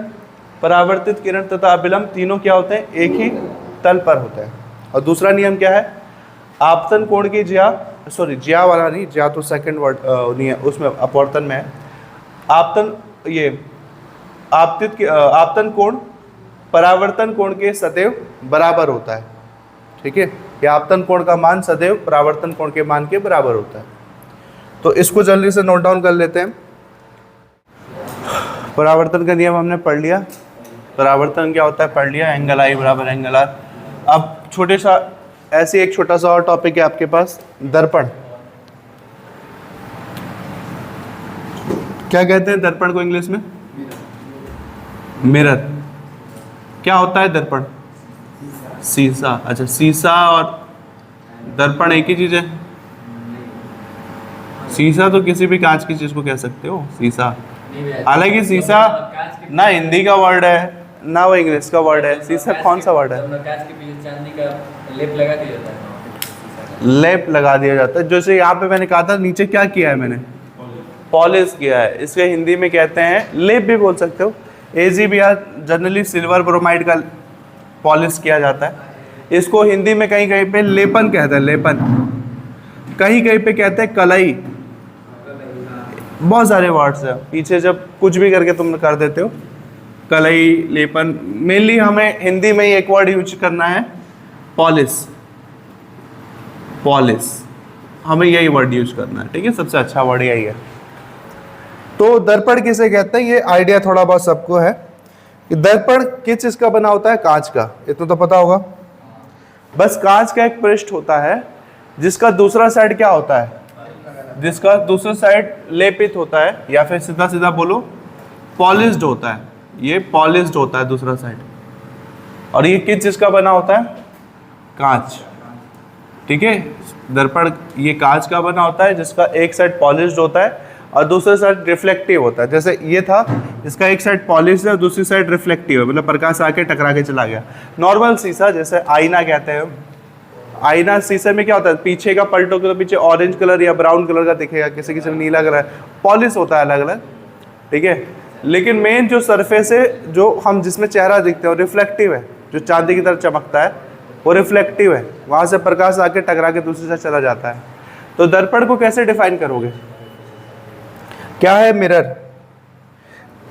परावर्तित किरण तथा अभिलंब तीनों क्या होते हैं? एक ही तल पर होते हैं। और दूसरा नियम क्या है? आपतन कोण की ज्या वाला नहीं, ज्या तो सेकंड वर्ड नियम उसमें अपवर्तन में है। आपतन कोण परावर्तन कोण के सदैव बराबर होता है। ठीक है, ये आपतन कोण का मान सदैव परावर्तन कोण के मान के बराबर होता है। तो इसको जल्दी से नोट डाउन कर लेते हैं। परावर्तन का नियम हमने पढ़ लिया, परावर्तन क्या होता है पढ़ लिया, एंगल आई बराबर एंगल आर। अब छोटे सा ऐसे एक छोटा सा और टॉपिक है आपके पास, दर्पण। क्या कहते हैं दर्पण को इंग्लिश में? मिरर। क्या होता है दर्पण? शीशा। अच्छा, शीशा और दर्पण एक ही चीज है? शीशा तो किसी भी कांच की चीज को कह सकते हो शीशा। हालांकि शीशा ना हिंदी का वर्ड है ना वो इंग्लिश का वर्ड है। शीशा कौन सा वर्ड है? कांच के पीछे चांदी का लेप लगा दिया जाता है। लेप लगा दिया जाता है। जैसे यहाँ पे मैंने कहा था नीचे क्या किया है मैंने? पॉलिश किया है। इसके हिंदी में कहते हैं, लेप भी बोल सकते हो। AgBr जनरली सिल्वर ब्रोमाइड का पॉलिश किया जाता है। इसको हिंदी में कहीं कहीं पे लेपन कहते हैं, लेपन। कहीं कहीं पे कहते हैं कलई। बहुत सारे वर्ड्स हैं, पीछे जब कुछ भी करके तुम कर देते हो, कलई, लेपन। मेनली हमें हिंदी में ही एक वर्ड यूज करना है, पॉलिश। पॉलिश, हमें यही वर्ड यूज करना है, ठीक है? सबसे अच्छा वर्ड यही है। तो दर्पण किसे कहते हैं, ये आइडिया थोड़ा बहुत सबको है कि दर्पण किस चीज का बना होता है? कांच का। इतना तो पता होगा। बस कांच का एक पृष्ठ होता है जिसका दूसरा साइड क्या होता है? जिसका दूसरा साइड लेपित होता है, या फिर सीधा सीधा बोलो पॉलिश्ड होता है। ये पॉलिश्ड होता है दूसरा साइड। और ये किस चीज का बना होता है? कांच, ठीक है? दर्पण ये कांच का बना होता है जिसका एक साइड पॉलिश्ड होता है और दूसरा साइड रिफ्लेक्टिव होता है। जैसे ये था, इसका एक साइड पॉलिश है और दूसरी साइड रिफ्लेक्टिव है, मतलब प्रकाश आके टकरा के चला गया। नॉर्मल शीशा, जैसे आईना कहते हैं, आईना शीशे में क्या होता है? पीछे का पलटोगे तो पीछे ऑरेंज कलर या ब्राउन कलर का दिखेगा, किसी किसी में नीला कलर। पॉलिश होता है अलग अलग, ठीक है? लेकिन मेन जो सरफेस है, जो हम जिसमें चेहरा दिखते हैं, रिफ्लेक्टिव है। जो चांदी की तरह चमकता है वो रिफ्लेक्टिव है, वहाँ से प्रकाश आके टकरा के दूसरी साइड चला जाता है। तो दर्पण को कैसे डिफाइन करोगे? क्या है? मिरर।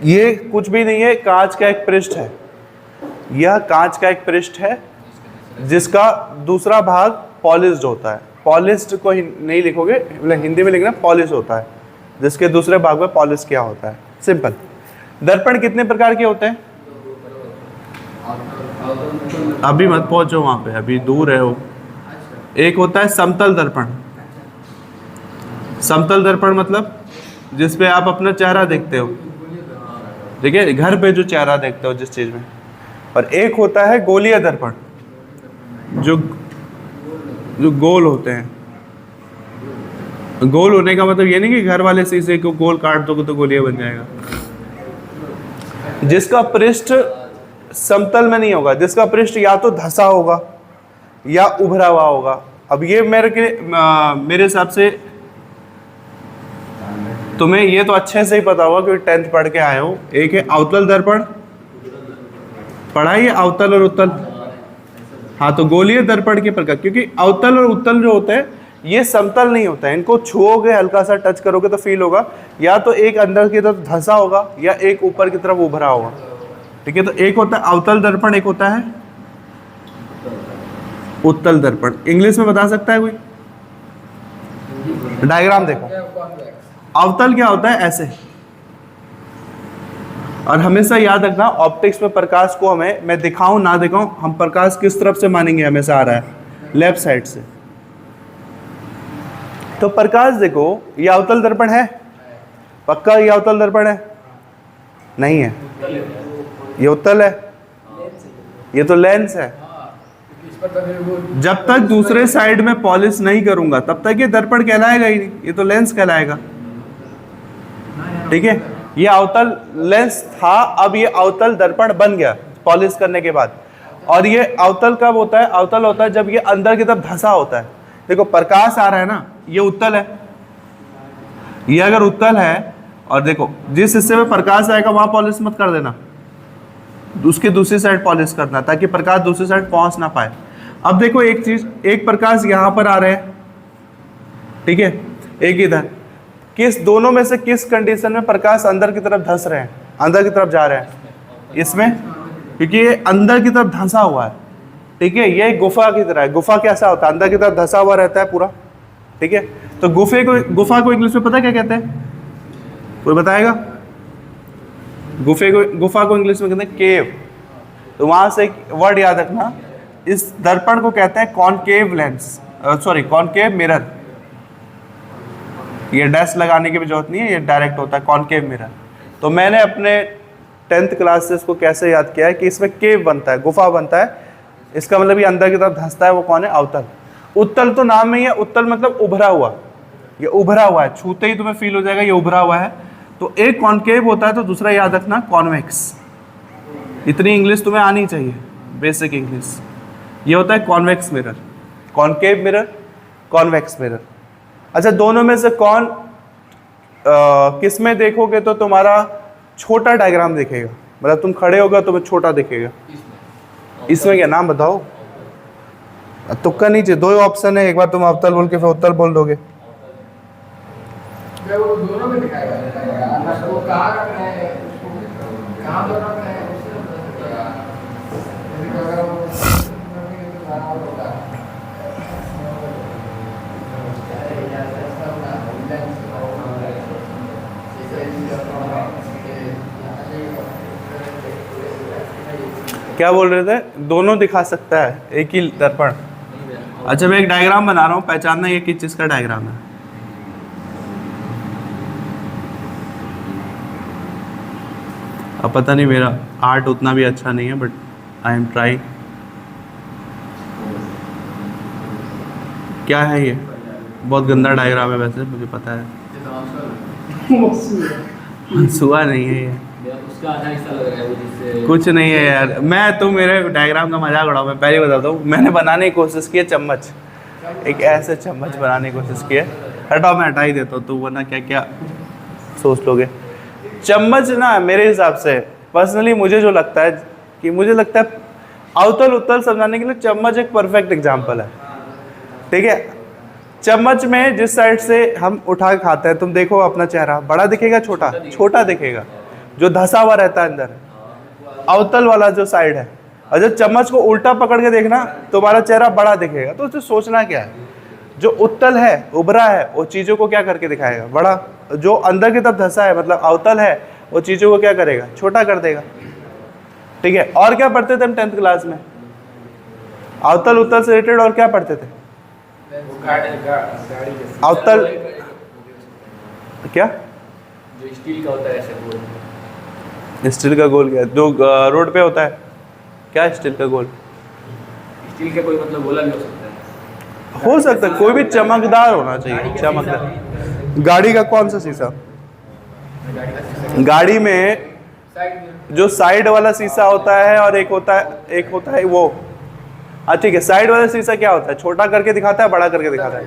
ये कुछ भी नहीं है, कांच का एक पृष्ठ है। यह कांच का एक पृष्ठ है जिसका दूसरा भाग पॉलिश्ड होता है। पॉलिश्ड को नहीं लिखोगे, मतलब हिंदी में लिखना पॉलिश होता है, जिसके दूसरे भाग में पॉलिश किया होता है। सिंपल। दर्पण कितने प्रकार के होते हैं? अभी मत पहुंचो वहां पे, अभी दूर है वो। एक होता है समतल दर्पण। समतल दर्पण मतलब जिसपे आप अपना चेहरा देखते हो, ठीक है? घर पे जो चेहरा देखते हो जिस चीज में। और एक होता है गोलीय दर्पण, जो गोल होते हैं। गोल होने का मतलब ये नहीं कि घर वाले शीशे को गोल काट दोगे तो गोलियां बन जाएगा। जिसका पृष्ठ समतल में नहीं होगा, जिसका पृष्ठ या तो धंसा होगा या उभरा हुआ होगा। अब ये मेरे हिसाब से तुम्हें ये तो अच्छे से ही पता होगा क्योंकि 10th पढ़ के आए हो। एक है अवतल दर्पण, पढ़ा ही अवतल और उत्तल। हाँ, तो गोलीय दर्पण के प्रकार, क्योंकि अवतल और उत्तल जो होते हैं ये समतल नहीं होता है। इनको छुओगे, हल्का सा टच करोगे तो फील होगा, या तो एक अंदर की तरफ धंसा होगा या एक ऊपर की तरफ उभरा होगा, ठीक है? तो एक होता है अवतल दर्पण, एक होता है उत्तल दर्पण। इंग्लिश में बता सकता है कोई? डायग्राम देखो। अवतल क्या होता है? ऐसे। और हमेशा याद रखना, ऑप्टिक्स में प्रकाश को मैं दिखाऊं ना दिखाऊं, हम प्रकाश किस तरफ से मानेंगे? हमेशा आ रहा है लेफ्ट साइड से। तो प्रकाश देखो, ये अवतल दर्पण है पक्का? ये अवतल दर्पण है? नहीं है, ये उत्तल है, ये तो लेंस है। जब तक दूसरे साइड में पॉलिश नहीं करूंगा तब तक ये दर्पण कहलाएगा ही नहीं, ये तो लेंस कहलाएगा, ठीक है? ये अवतल लेंस था, अब ये अवतल दर्पण बन गया पॉलिश करने के बाद। और ये अवतल कब होता है? अवतल होता है जब ये अंदर की तरफ धंसा होता है। देखो प्रकाश आ रहा है ना, ये उत्तल है। ये अगर उत्तल है, और देखो जिस हिस्से में प्रकाश आएगा वहां पॉलिश मत कर देना, उसके दूसरी साइड पॉलिश करना, ताकि प्रकाश दूसरी साइड पहुंच ना पाए। अब देखो एक चीज, एक प्रकाश यहां पर आ रहे हैं, ठीक है, एक इधर। किस दोनों में से किस कंडीशन में प्रकाश अंदर की तरफ धंस रहे हैं, अंदर की तरफ जा रहे हैं? इसमें, क्योंकि ये अंदर की तरफ धंसा हुआ है, ठीक है? ये गुफा की तरह है। गुफा कैसा होता है? अंदर की तरफ धंसा हुआ रहता है पूरा, ठीक है? तो गुफा को इंग्लिश में पता क्या कहते हैं? कोई बताएगा? गुफा को इंग्लिश में कहते हैं केव। तो वहां से एक वर्ड याद रखना, इस दर्पण को कहते हैं concave lens, sorry concave mirror. ये डैश लगाने की भी जरूरत नहीं है, ये डायरेक्ट होता है कॉनकेव मिरर। तो मैंने अपने 10th क्लास से इसको कैसे याद किया है कि इसमें केव बनता है, गुफा बनता है, इसका मतलब ये अंदर की तरफ धंसता है, वो कौन है? अवतल। उत्तल तो नाम में ही है, उत्तल मतलब उभरा हुआ, ये उभरा हुआ है, छूते ही तुम्हें फील हो जाएगा ये उभरा हुआ है। तो एक कॉनकेव होता है, तो दूसरा याद रखना कॉन्वेक्स। इतनी इंग्लिश तुम्हें आनी चाहिए, बेसिक इंग्लिश। ये होता है convex mirror, concave mirror, convex mirror. अच्छा, दोनों में से कौन किस में देखोगे तो तुम्हारा छोटा डायग्राम दिखेगा, मतलब तुम खड़े होगा तो तुम्हें छोटा दिखेगा? इसमें क्या, नाम बताओ। तुक्का नीचे दो ऑप्शन है, एक बार तुम अवतल बोल के फिर उत्तल बोल दोगे। वो दोनों में दिखाएगा, वो कहाँ रखना है, कहाँ दोनों में है, क्या बोल रहे थे? दोनों दिखा सकता है एक ही दर्पण। अच्छा, मैं एक डायग्राम बना रहा हूँ, पहचानना ये किस चीज़ का डायग्राम है। अब पता नहीं, मेरा आर्ट उतना भी अच्छा नहीं है, बट आई एम ट्राइंग। क्या है ये? बहुत गंदा डायग्राम है वैसे, मुझे पता है। सुआ नहीं है ये, उसका आधा हिस्सा लग रहा है वो, जिससे कुछ नहीं है यार। मैं तो मेरे डायग्राम का मजाक उड़ाऊं, मैं पहले बताता हूँ। मैंने बनाने की कोशिश की है चम्मच, एक ऐसे चम्मच बनाने की कोशिश की है। हटाओ, मैं हटा ही देता हूँ, तो वरना क्या क्या सोच लोगे। चम्मच ना, मेरे हिसाब से पर्सनली मुझे जो लगता है कि मुझे लगता है अवतल उत्तल समझाने के लिए चम्मच एक परफेक्ट एग्जाम्पल है। ठीक है, चम्मच में जिस साइड से हम उठा के खाते हैं, तुम देखो अपना चेहरा बड़ा दिखेगा, छोटा छोटा दिखेगा, जो धसा हुआ रहता है अंदर, अवतल वाला जो साइड है। और जब चम्मच को उल्टा पकड़ के देखना, तुम्हारा चेहरा बड़ा दिखेगा। तो उसे सोचना क्या है, जो उत्तल है, उभरा है, वो चीज़ों को क्या करके दिखाएगा? बड़ा। जो अंदर की तरफ धसा है, मतलब अवतल है, वो चीज़ों को क्या करेगा? छोटा कर देगा। ठीक है, और क्या पढ़ते थे हम 10th क्लास में? अवतल उत्तल से रिलेटेड और क्या पढ़ते थे? अवतल क्या? जो स्टील का होता है ऐसे गोल। स्टील का गोल क्या? जो रोड पे होता है, क्या स्टील का गोल? स्टील का कोई मतलब गोला भी हो सकता है। हो सकता है, कोई भी चमकदार होना चाहिए, चमकदार। गाड़ी का कौन सा शीशा? गाड़ी में जो साइड वाला शीशा होता है, और एक होता है वो। हाँ ठीक है, साइड वाला शीशा क्या होता है? छोटा करके दिखाता है, बड़ा करके दिखाता है?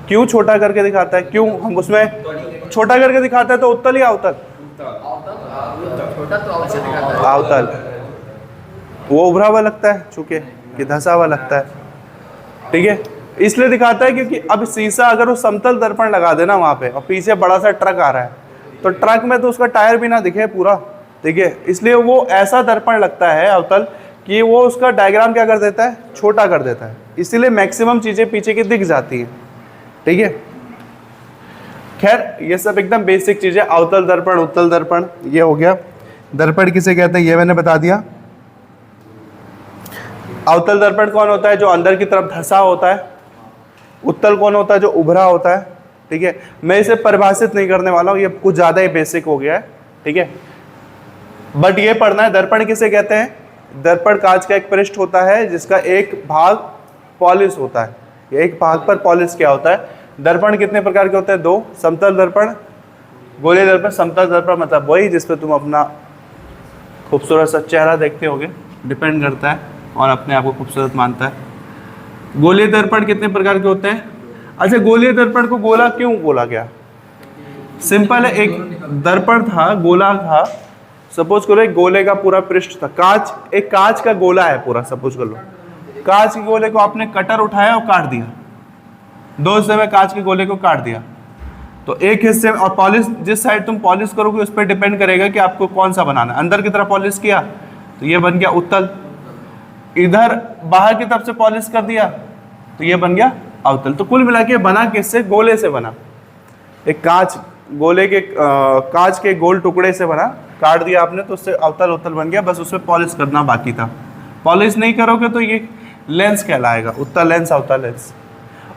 क्यों छोटा करके दिखाता है? क्यों हम उसमें छोटा करके दिखाता है? तो उत्तल या अवतल? छोटा तो अवतल दिखाता है। अवतल। वो उभरा हुआ लगता है, चूंकि कि धंसा हुआ लगता है। ठीक है, इसलिए दिखाता है क्योंकि अब शीशा अगर वो समतल दर्पण लगा देना वहाँ पे, और पीछे बड़ा सा ट्रक आ रहा है, तो ट्रक में तो उसका टायर भी ना दिखे पूरा। ठीक है, इसलिए वो ऐसा दर्पण लगता है अवतल कि वो उसका डायग्राम क्या कर देता है? छोटा कर देता है। इसीलिए मैक्सिमम चीज़ें पीछे की दिख जाती हैं। ठीक है, खैर ये सब एकदम बेसिक चीज़ें। अवतल दर्पण, उत्तल दर्पण, ये हो गया। दर्पण किसे कहते हैं ये मैंने बता दिया। अवतल दर्पण कौन होता है? जो अंदर की तरफ धंसा होता है। उत्तल कौन होता है? जो उभरा होता है। ठीक है, मैं इसे परिभाषित नहीं करने वाला हूँ, ये कुछ ज़्यादा ही बेसिक हो गया है। ठीक है, बट ये पढ़ना है, दर्पण किसे कहते हैं? दर्पण कांच का एक पृष्ठ होता है जिसका एक भाग पॉलिश होता है। एक भाग पर पॉलिश क्या होता है? दर्पण कितने प्रकार के होते हैं? 2। समतल दर्पण, गोलीय दर्पण। समतल दर्पण मतलब वही जिस पे तुम अपना खूबसूरत सा चेहरा देखते होगे, डिपेंड करता है, और अपने आप को खूबसूरत मानता है। गोलीय दर्पण कितने प्रकार के होते हैं? अच्छा, गोलीय दर्पण को गोला क्यों बोला गया? सिंपल है, एक दर्पण था, गोला था। सपोज करो एक गोले का पूरा पृष्ठ था, कांच, एक कांच का गोला है पूरा। सपोज कर लो कांच के गोले को आपने कटर उठाया और काट दिया, 2 हिस्से में कांच के गोले को काट दिया। तो एक हिस्से में, और पॉलिश जिस साइड तुम पॉलिश करोगे उस पर डिपेंड करेगा कि आपको कौन सा बनाना है। अंदर की तरफ पॉलिश किया तो ये बन गया उत्तल, इधर बाहर की तरफ से पॉलिश कर दिया तो ये बन गया अवतल। तो कुल मिला के बना किससे? गोले से बना। एक कांच, गोले के कांच के गोल टुकड़े से बना, काट दिया आपने तो उससे अवतल उत्तल बन गया, बस उसमें पॉलिश करना बाकी था। पॉलिश नहीं करोगे तो ये लेंस कहलाएगा, उत्तल लेंस अवतल लेंस।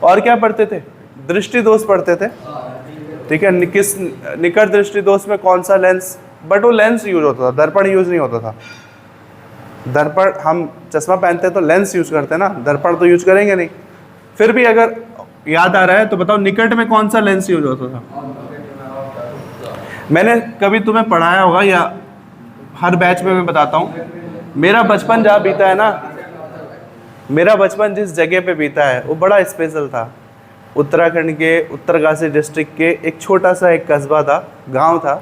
और क्या पढ़ते थे? दृष्टि दोष पढ़ते थे, ठीक है। किस निकट दृष्टि दोष में कौन सा लेंस, बट वो लेंस यूज होता था, दर्पण यूज नहीं होता था। दर्पण हम चश्मा पहनते हैं तो लेंस यूज करते हैं ना, दर्पण तो यूज करेंगे नहीं। फिर भी अगर याद आ रहा है तो बताओ निकट में कौन सा लेंस यूज होता था? मैंने कभी तुम्हें पढ़ाया होगा या हर बैच में मैं बताता हूँ, मेरा बचपन जहाँ बीता है ना, मेरा बचपन जिस जगह पे बीता है वो बड़ा स्पेशल था। उत्तराखंड के उत्तरकाशी डिस्ट्रिक्ट के एक छोटा सा एक कस्बा था, गांव था,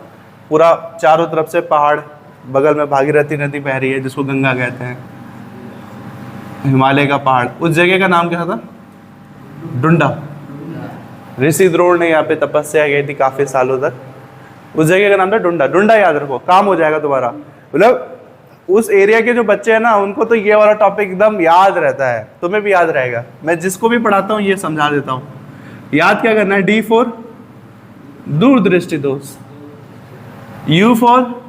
पूरा चारों तरफ से पहाड़, बगल में भागीरथी नदी बह रही है जिसको गंगा कहते हैं, हिमालय का पहाड़। उस जगह का नाम क्या था? डुंडा। ऋषि द्रोण ने यहाँ पे तपस्या की थी काफी सालों तक। उस जगह का नाम था डुंडा। डुंडा याद रखो, काम हो जाएगा तुम्हारा। मतलब उस एरिया के जो बच्चे हैं ना उनको तो ये वाला टॉपिक एकदम याद रहता है, तुम्हें भी याद रहेगा। मैं जिसको भी पढ़ाता हूँ ये समझा देता हूँ। याद क्या करना है? D फॉर दूरदृष्टि दोष, U फॉर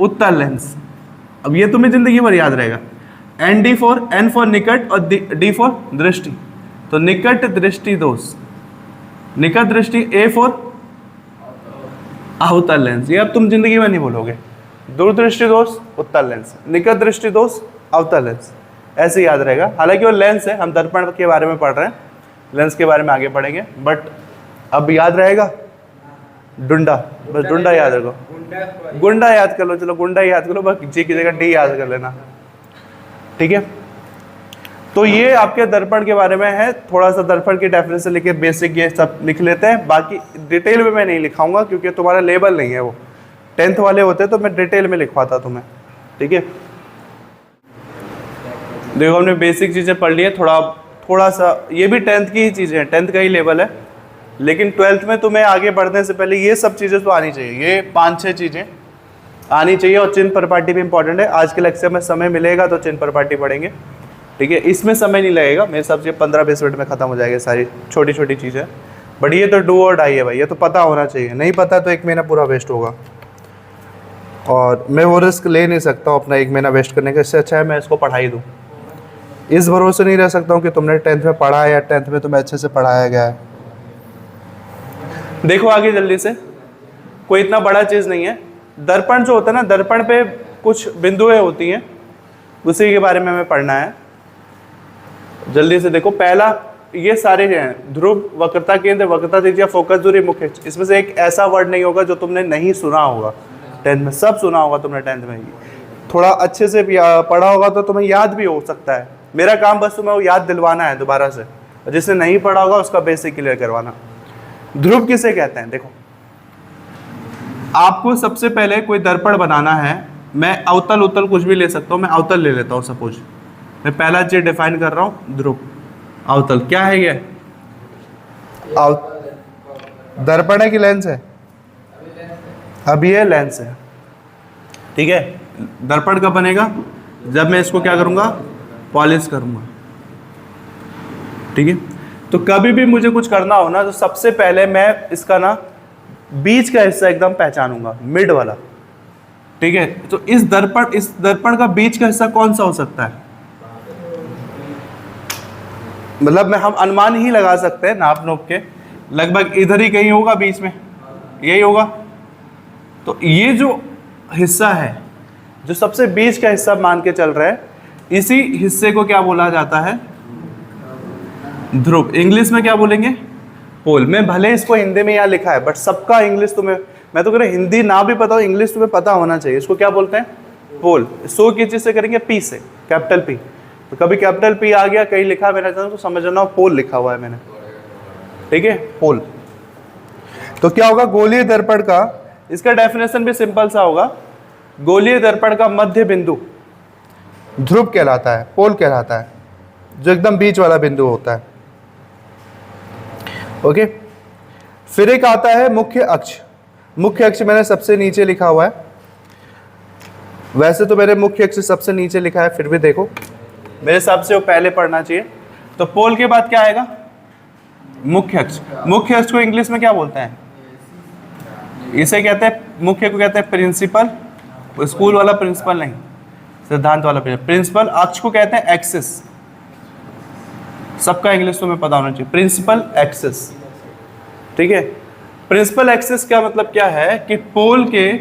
उत्तल लेंस। अब ये तुम्हें जिंदगी भर याद रहेगा। N फॉर निकट और D फॉर दृष्टि। तो निकट दृष्टि दोष, निकट दृष्टि, A फॉर अवतल लेंस। ये अब तुम जिंदगी में नहीं भूलोगे। दूरदृष्टि दोष उत्तल लेंस, निकट दृष्टि दोष अवतल लेंस, ऐसे याद रहेगा। हालांकि वो लेंस है, हम दर्पण के बारे में पढ़ रहे हैं, लेंस के बारे में आगे पढ़ेंगे, बट अब याद रहेगा डुंडा। बस डुंडा याद रखो, गुंडा याद कर लो, चलो गुंडा याद करो, बस जी की जगह D याद कर लेना, ठीक है। तो ये आपके दर्पण के बारे में है। थोड़ा सा दर्पण की डेफिनेशन लिखे, बेसिक ये सब लिख लेते हैं। बाकी डिटेल में मैं नहीं लिखाऊंगा क्योंकि तुम्हारा लेवल नहीं है वो। 10th वाले होते तो मैं डिटेल में लिखवाता तुम्हें, ठीक है। देखो हमने बेसिक चीज़ें पढ़ ली है, थोड़ा सा ये भी 10th की ही चीज़ें हैं, 10th का ही लेवल है। लेकिन 12th में तुम्हें आगे बढ़ने से पहले ये सब चीज़ें तो आनी चाहिए, ये 5-6 चीज़ें आनी चाहिए। और चिन्ह प्रपाटी भी इंपॉर्टेंट है। आज के लेक्चर में समय मिलेगा तो चिन्ह प्रपाटी पढ़ेंगे, ठीक है। इसमें समय नहीं लगेगा, मेरे हिसाब से 15-20 मिनट में ख़त्म हो जाएगी सारी छोटी छोटी चीज़ें। बट ये तो डू और डाई है भाई, ये तो पता होना चाहिए। नहीं पता तो 1 महीना पूरा वेस्ट होगा, और मैं वो रिस्क ले नहीं सकता हूँ अपना 1 महीना वेस्ट करने का। इससे अच्छा है मैं इसको पढ़ाई दूँ। इस भरोसे नहीं रह सकता हूँ कि तुमने 10th में पढ़ा है या 10th में तुम्हें अच्छे से पढ़ाया गया है। देखो आगे जल्दी से, कोई इतना बड़ा चीज़ नहीं है। दर्पण जो होता है ना, दर्पण पे कुछ बिंदुएं होती हैं, उसी के बारे में हमें पढ़ना है। जल्दी से देखो, पहला ये सारे हैं, ध्रुव, वक्रता केंद्र, वक्रता त्रिज्या, फोकस दूरी, मुख्य। इसमें से एक ऐसा वर्ड नहीं होगा जो तुमने नहीं सुना होगा 10th में। सब सुना होगा तुमने 10th में। थोड़ा अच्छे से पढ़ा होगा तो तुम्हें याद भी हो सकता है। मेरा काम बस तुम्हें वो याद दिलवाना है दोबारा से, और जिसने नहीं पढ़ा होगा उसका बेसिक क्लियर करवाना। ध्रुव किसे कहते हैं? देखो, आपको सबसे पहले कोई दर्पण बनाना है। मैं अवतल उत्तल कुछ भी ले सकता हूँ, मैं अवतल ले लेता हूँ। सपोज मैं पहला चीज डिफाइन कर रहा हूँ, ध्रुव। अवतल क्या है ये? दर्पण है कि लेंस है? अब ये लेंस है, ठीक है। दर्पण कब बनेगा? जब मैं इसको क्या करूँगा? पॉलिश करूँगा, ठीक है। तो कभी भी मुझे कुछ करना हो ना, तो सबसे पहले मैं इसका ना बीच का हिस्सा एकदम पहचानूंगा, मिड वाला, ठीक है। तो इस दर्पण का बीच का हिस्सा कौन सा हो सकता है? मतलब हम अनुमान ही लगा सकते हैं नाप नोप के, लगभग इधर ही कहीं होगा, बीच में यही होगा। तो ये जो हिस्सा है, जो सबसे बीच का हिस्सा मान के चल रहा है, इसी हिस्से को क्या बोला जाता है? ध्रुव। इंग्लिश में क्या बोलेंगे? पोल। मैं भले इसको हिंदी में यहाँ लिखा है, बट सबका इंग्लिश तुम्हें, मैं तो कह रहा हिंदी ना भी पता हो, इंग्लिश तुम्हें पता होना चाहिए। इसको क्या बोलते हैं? पोल। सो किस चीज से करेंगे? पी से, कैपिटल पी। तो कभी कैपिटल पी आ गया कहीं लिखा मैंने तो समझना पोल लिखा हुआ है मैंने, ठीक है, पोल। तो क्या होगा? गोलीय दर्पण का, इसका डेफिनेशन भी सिंपल सा होगा। गोलीय दर्पण का मध्य बिंदु ध्रुव कहलाता है, पोल कहलाता है, जो एकदम बीच वाला बिंदु होता है, ओके। फिर एक आता है मुख्य अक्ष। मुख्य अक्ष मैंने सबसे नीचे लिखा हुआ है, वैसे तो मेरे मुख्य अक्ष सबसे नीचे लिखा है, फिर भी देखो मेरे हिसाब से वो पहले पढ़ना चाहिए। तो पोल के बाद क्या आएगा? मुख्य अक्ष। मुख्य अक्ष को इंग्लिश में क्या बोलते हैं? इसे कहते हैं, मुख्य को कहते हैं प्रिंसिपल, स्कूल वाला प्रिंसिपल नहीं, सिद्धांत वाला प्रिंसिपल। अक्ष को कहते हैं एक्सिस, सबका इंग्लिश तो मैं पता होना चाहिए, प्रिंसिपल एक्सिस, ठीक है। प्रिंसिपल एक्सिस का मतलब क्या है कि पोल के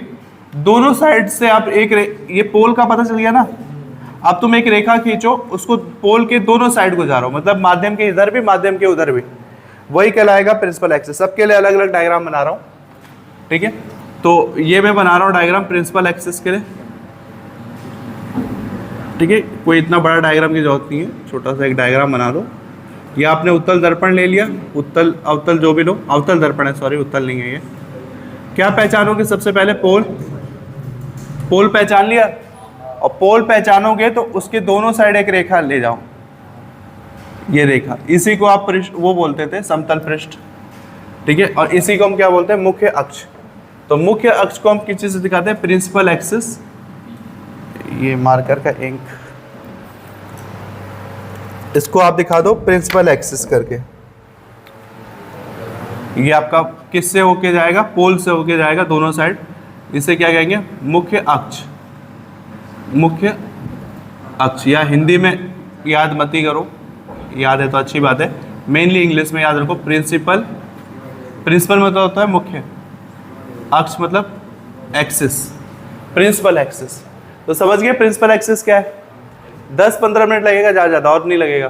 दोनों साइड से आप ये पोल का पता चल गया ना, अब तुम एक रेखा खींचो, उसको पोल के दोनों साइड को जा रहा हो, मतलब माध्यम के इधर भी माध्यम के उधर भी, वही कहलाएगा प्रिंसिपल एक्सिस। सबके लिए अलग अलग डायग्राम बना रहा हूँ, ठीक है। तो ये मैं बना रहा हूँ डायग्राम प्रिंसिपल एक्सिस के लिए, ठीक है। कोई इतना बड़ा डायग्राम की जरूरत नहीं है, छोटा सा एक डायग्राम बना लो। ये आपने उत्तल दर्पण ले लिया, उत्तल अवतल जो भी लो, अवतल दर्पण है, सॉरी उत्तल नहीं है ये। क्या पहचानोगे सबसे पहले? पोल, पोल पहचान लिया, और पोल पहचानोगे तो उसके दोनों साइड एक रेखा ले जाओ, ये रेखा, इसी को आप पृष्ठ वो बोलते थे समतल पृष्ठ, ठीक है। और इसी को हम क्या बोलते हैं? मुख्य अक्ष। तो मुख्य अक्ष को हम किस चीज से दिखाते हैं? Principal axis. ये मार्कर का इंक, इसको आप दिखा दो प्रिंसिपल एक्सिस करके। ये आपका किससे होके जाएगा? पोल से होके जाएगा दोनों साइड। इसे क्या कहेंगे? मुख्य अक्ष। मुख्य अक्ष, या हिंदी में याद मत ही करो, याद है तो अच्छी बात है, मेनली इंग्लिश में याद रखो। प्रिंसिपल, प्रिंसिपल मतलब होता है मुख्य, अक्ष मतलब एक्सिस, प्रिंसिपल एक्सिस। तो समझ गए प्रिंसिपल एक्सिस क्या है? 10-15 मिनट लगेगा ज़्यादा, और नहीं लगेगा।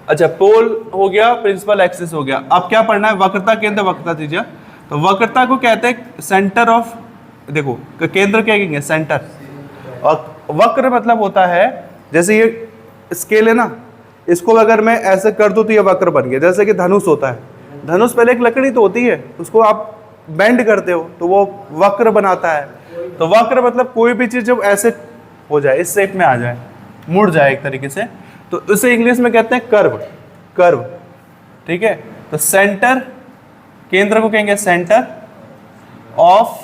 अच्छा, पोल हो गया, प्रिंसिपल एक्सिस हो गया। अब क्या पढ़ना है? वक्रता, केंद्र, वक्रता त्रिज्या। तो वक्रता को कहते हैं सेंटर ऑफ, देखो केंद्र क्या कहेंगे? सेंटर। और वक्र मतलब होता है, जैसे ये स्केल है ना, इसको अगर मैं ऐसे कर दूं तो ये वक्र बन गया। जैसे कि धनुष होता है, धनुष पहले एक लकड़ी तो होती है, उसको आप बेंड करते हो तो वो वक्र बनाता है। तो वक्र मतलब कोई भी चीज़ जब ऐसे हो जाए, इस शेप में आ जाए, मुड़ जाए एक तरीके से, तो उसे इंग्लिश में कहते हैं कर्व, कर्व, ठीक है। तो सेंटर, केंद्र को कहेंगे सेंटर ऑफ,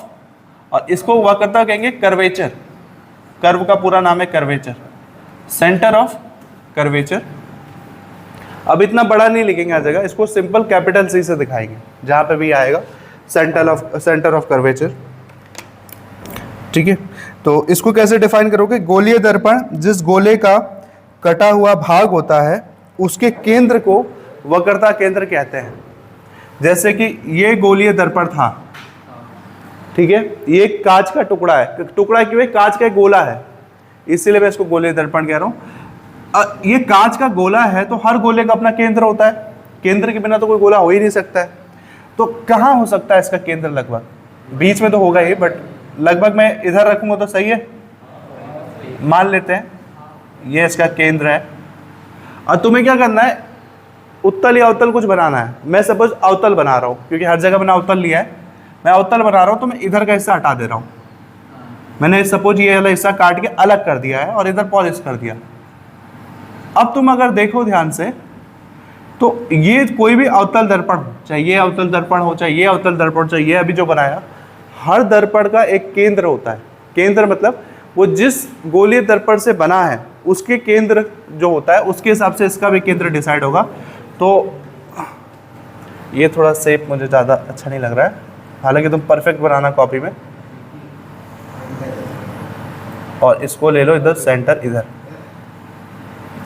और इसको वक्रता कहेंगे कर्वेचर। कर्व का पूरा नाम है कर्वेचर, सेंटर ऑफ कर्वेचर। अब इतना बड़ा नहीं लिखेंगे हर जगह, इसको सिंपल कैपिटल सी से दिखाएंगे जहां पे भी आएगा, सेंटर ऑफ कर्वेचर, ठीक है। तो इसको कैसे डिफाइन करोगे? गोलीय दर्पण, जिस गोले का कटा हुआ भाग होता है उसके केंद्र को वक्रता केंद्र कहते हैं। जैसे कि ये गोलीय दर्पण था, ठीक है, ये कांच का टुकड़ा है, टुकड़ा क्यों है? कांच का एक गोला है, इसीलिए मैं इसको गोलीय दर्पण कह रहा हूँ। ये कांच का गोला है तो हर गोले का अपना केंद्र होता है, केंद्र के बिना तो कोई गोला हो ही नहीं सकता है। तो कहाँ हो सकता है इसका केंद्र? लगभग बीच में तो होगा ही, बट लगभग मैं इधर रखूंगा तो सही है, मान लेते हैं ये इसका केंद्र है। और तुम्हें क्या करना है? उत्तल या अवतल कुछ बनाना है। मैं सपोज अवतल बना रहा हूँ, क्योंकि हर जगह मैंने अवतल लिया है, मैं अवतल बना रहा हूँ, तो मैं इधर का हिस्सा हटा दे रहा हूँ। मैंने सपोज ये वाला हिस्सा काट के अलग कर दिया है और इधर पॉलिश कर दिया। अब तुम अगर देखो ध्यान से, तो ये कोई भी अवतल दर्पण हो, चाहे ये अवतल दर्पण हो, चाहे ये अवतल दर्पण, चाहे ये अभी जो बनाया, हर दर्पण का एक केंद्र होता है। केंद्र मतलब वो जिस गोलीय दर्पण से बना है उसके केंद्र जो होता है, उसके हिसाब से इसका भी केंद्र डिसाइड होगा। तो ये थोड़ा शेप मुझे ज़्यादा अच्छा नहीं लग रहा है, हालांकि तुम परफेक्ट बनाना कॉपी में। और इसको ले लो इधर सेंटर, इधर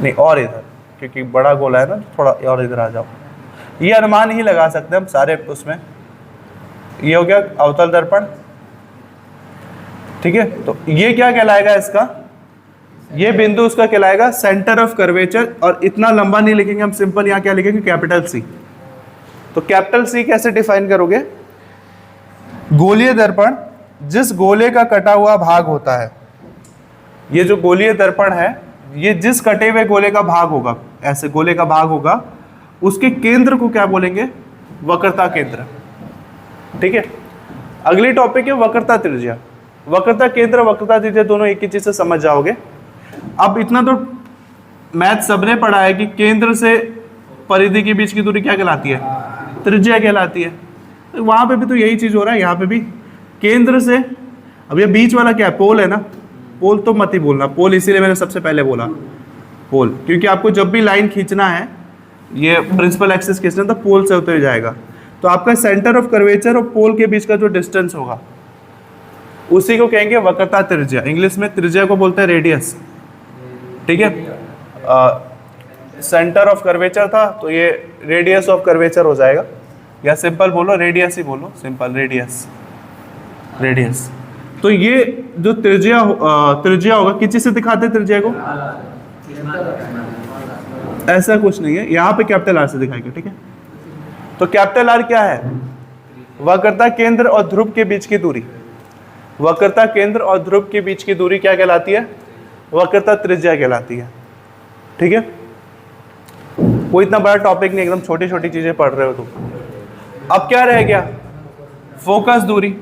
नहीं और इधर, क्योंकि बड़ा गोला है ना, थोड़ा और इधर आ जाओ। ये अनुमान ही लगा सकते हैं हम सारे उसमें। ये हो गया अवतल दर्पण, ठीक है। तो ये क्या कहलाएगा? इसका ये बिंदु उसका कहलाएगा सेंटर ऑफ कर्वेचर। और इतना लंबा नहीं लिखेंगे हम, सिंपल यहाँ क्या लिखेंगे? Capital C. तो कैपिटल सी कैसे डिफाइन करोगे? गोलीय दर्पण, जिस गोले का कटा हुआ भाग होता है, ये जो गोलीय दर्पण है, ये जिस कटे हुए गोले का भाग होगा, ऐसे गोले का भाग होगा, उसके केंद्र को क्या बोलेंगे? वक्रता केंद्र, ठीक है। अगली टॉपिक है वक्रता त्रिज्या। वक्रता केंद्र, वक्रता त्रिज्या दोनों एक ही चीज से समझ जाओगे। अब इतना तो मैथ सबने पढ़ा है कि केंद्र से परिधि के बीच की दूरी क्या कहलाती है? त्रिज्या कहलाती है। तो वहां पे भी तो यही चीज हो रहा है, यहाँ पे भी केंद्र से। अब ये बीच वाला क्या है? पोल है ना। पोल तो मत ही बोलना, पोल इसीलिए मैंने सबसे पहले बोला पोल, क्योंकि आपको जब भी लाइन खींचना है, ये प्रिंसिपल एक्सिस खींचना, तो पोल से होते हुए जाएगा। तो तो आपका सेंटर ऑफ कर्वेचर और पोल के बीच का जो डिस्टेंस होगा उसी को कहेंगे वक्रता त्रिज्या। इंग्लिश में त्रिज्या को बोलते हैं रेडियस, ठीक है। सेंटर ऑफ कर्वेचर था तो ये रेडियस ऑफ कर्वेचर हो जाएगा, या सिंपल बोलो रेडियस ही बोलो, सिंपल रेडियस, रेडियस। तो ये जो त्रिज्या होगा, किसी से दिखाते हैं त्रिज्या को? ऐसा कुछ नहीं है, यहाँ पे कैपिटल आर से दिखाएंगे, ठीक है। तो कैपिटल आर क्या है? वक्रता केंद्र और ध्रुव के बीच की दूरी। वक्रता केंद्र और ध्रुव के बीच की दूरी क्या कहलाती है? वक्रता त्रिज्या कहलाती है, ठीक है। कोई इतना बड़ा टॉपिक नहीं, एकदम छोटी छोटी चीजें पढ़ रहे हो तुम। अब क्या रह गया? फोकस दूरी।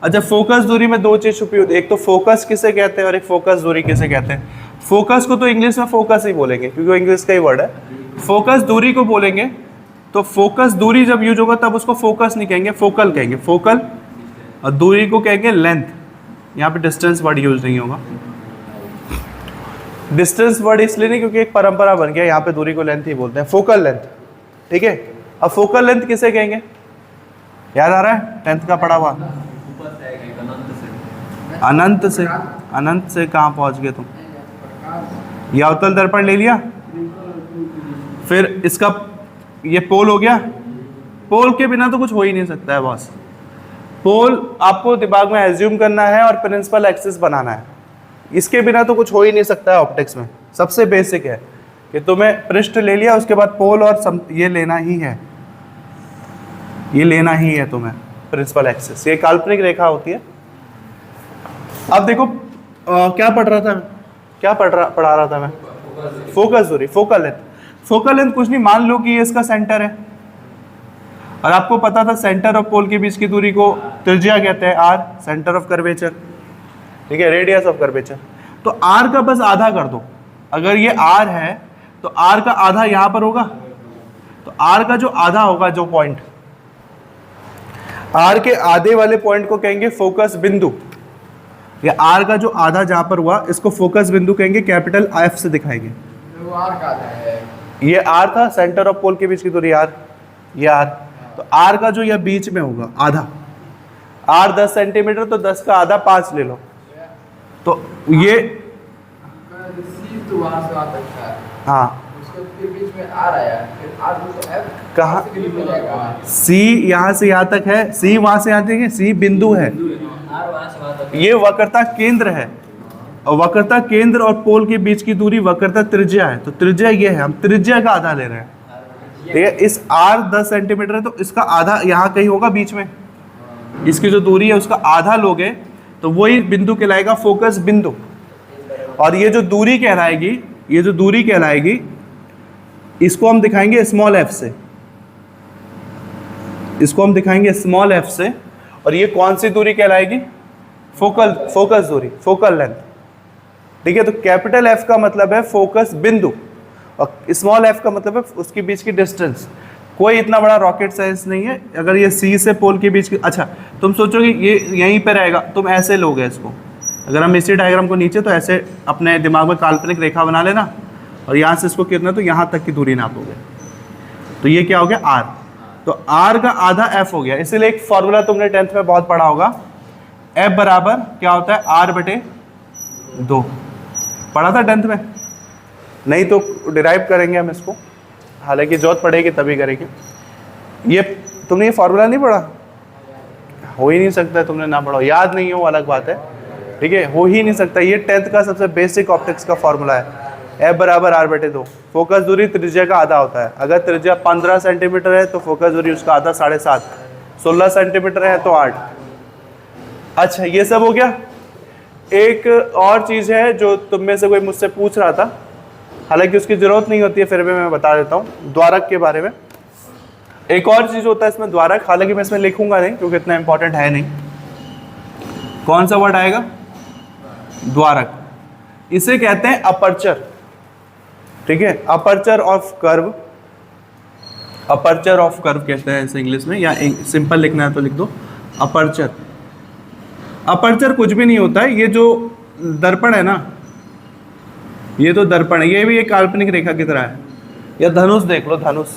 अच्छा, फोकस दूरी में दो चीज छुपी होती है, एक तो फोकस किसे कहते हैं और एक फोकस दूरी किसे कहते हैं। फोकस को तो इंग्लिश में फोकस ही बोलेंगे क्योंकि वो इंग्लिश का ही वर्ड है। फोकस दूरी को बोलेंगे तो फोकस दूरी जब यूज होगा तब उसको फोकस नहीं कहेंगे, फोकल कहेंगे, फोकल। और दूरी को कहेंगे लेंथ। यहाँ पे डिस्टेंस वर्ड यूज नहीं होगा। डिस्टेंस वर्ड इसलिए नहीं क्योंकि एक परंपरा बन गया, यहाँ पे दूरी को लेंथ ही बोलते हैं, फोकल लेंथ, ठीक है। अब फोकल लेंथ किसे कहेंगे? याद आ रहा है 10th का पढ़ा हुआ? अनंत से। अनंत से कहाँ पहुंच गए तुम? ये अवतल दर्पण ले लिया, फिर इसका ये पोल हो गया। पोल के बिना तो कुछ हो ही नहीं सकता है बॉस। पोल आपको दिमाग में एज्यूम करना है और प्रिंसिपल एक्सिस बनाना है, इसके बिना तो कुछ हो ही नहीं सकता है ऑप्टिक्स में। सबसे बेसिक है कि तुम्हें पृष्ठ ले लिया, उसके बाद पोल और ये लेना ही है, ये लेना ही है तुम्हें प्रिंसिपल एक्सिस। ये काल्पनिक रेखा होती है। अब देखो क्या पढ़ रहा था, क्या पढ़ा रहा था मैं? फोकस दूरी, फोकल लेंथ। फोकल लेंथ कुछ नहीं, मान लो कि ये इसका सेंटर है और आपको पता था सेंटर ऑफ पोल के बीच की दूरी को त्रिज्या कहते हैं, आर, सेंटर ऑफ कर्वेचर, ठीक है, रेडियस ऑफ कर्वेचर। तो आर का बस आधा कर दो। अगर ये आर है तो आर का आधा यहां पर होगा, तो आर का जो आधा होगा, जो पॉइंट आर के आधे वाले पॉइंट को कहेंगे फोकस बिंदु, या आर का जो आधा जहां पर हुआ इसको फोकस बिंदु कहेंगे, कैपिटल एफ से दिखाएंगे। वो आर का है, ये आर था, सेंटर ऑफ पोल के बीच की दूरी आर, ये आर। तो आर का जो यह बीच में होगा आधा, आर 10 सेंटीमीटर, तो 10 का आधा 5 ले लो। तो ये सी तो वहां से वहां तक था, हाँ, उसके फिर बीच में आर आया, फिर आर को एफ कहाँ? से भी मिलेगा। सी यहाँ से यहाँ तक है, सी वहां से यहाँ तक है, सी बिंदु है, ये वक्रता केंद्र है। और वक्रता केंद्र और पोल के बीच की दूरी वक्रता त्रिज्या है। तो त्रिज्या ये है, हम त्रिज्या का आधा ले रहे हैं, ठीक है। इस आर 10 सेंटीमीटर है तो इसका आधा यहाँ कहीं होगा बीच में, इसकी जो दूरी है उसका आधा लोगे तो वही बिंदु कहलाएगा फोकस बिंदु। और ये जो दूरी कहलाएगी, ये जो दूरी कहलाएगी, इसको हम दिखाएंगे स्मॉल एफ से, इसको हम दिखाएंगे स्मॉल एफ से। और ये कौन सी दूरी कहलाएगी? फोकस दूरी, फोकल लेंथ, ठीक है। तो कैपिटल एफ का मतलब है फोकस बिंदु और स्मॉल एफ का मतलब है उसके बीच की डिस्टेंस। कोई इतना बड़ा रॉकेट साइंस नहीं है। अगर ये सी से पोल के बीच की, अच्छा तुम सोचोगे ये यहीं पे रहेगा, तुम ऐसे लोगे इसको। अगर हम इसी डायग्राम को नीचे, तो ऐसे अपने दिमाग में काल्पनिक रेखा बना लेना और यहाँ से इसको कितना, तो यहाँ तक की दूरी नापोगे, तो ये क्या हो गया? आर। तो आर का आधा एफ हो गया। इसीलिए एक फॉर्मूला तुमने 10th में बहुत पढ़ा होगा, एफ बराबर क्या होता है? आर बटे 2। पढ़ा था 10th में? नहीं तो डिराइव करेंगे हम इसको, हालांकि जरूरत पड़ेगी तभी करेंगे। ये तुमने ये फॉर्मूला नहीं पढ़ा? हो ही नहीं सकता तुमने ना पढ़ा, याद नहीं हो अलग बात है, ठीक है, हो ही नहीं सकता। ये 10th का सबसे बेसिक ऑप्टिक्स का फॉर्मूला है, एफ बराबर आर बटे 2। फोकस दूरी त्रिज्या का आधा होता है। अगर त्रिज्या 15 सेंटीमीटर है तो फोकस दूरी उसका आधा 7.5, 16 सेंटीमीटर है तो 8। अच्छा, ये सब हो गया। एक और चीज़ है जो तुम में से कोई मुझसे पूछ रहा था, हालांकि उसकी ज़रूरत नहीं होती है, फिर भी मैं बता देता हूँ द्वारक के बारे में। एक और चीज़ होता है इसमें द्वारक, हालांकि मैं इसमें लिखूंगा नहीं क्योंकि इतना इंपॉर्टेंट है नहीं। कौन सा वर्ड आएगा? द्वारक। इसे कहते हैं अपर्चर, ठीक है, aperture of curve, aperture of curve कहते हैं इसे इंग्लिश में, या सिंपल लिखना है तो लिख दो अपर्चर। अपर्चर कुछ भी नहीं होता है, ये जो दर्पण है ना, ये तो दर्पण है, ये भी एक काल्पनिक रेखा की तरह है। या धनुष देख लो, धनुष,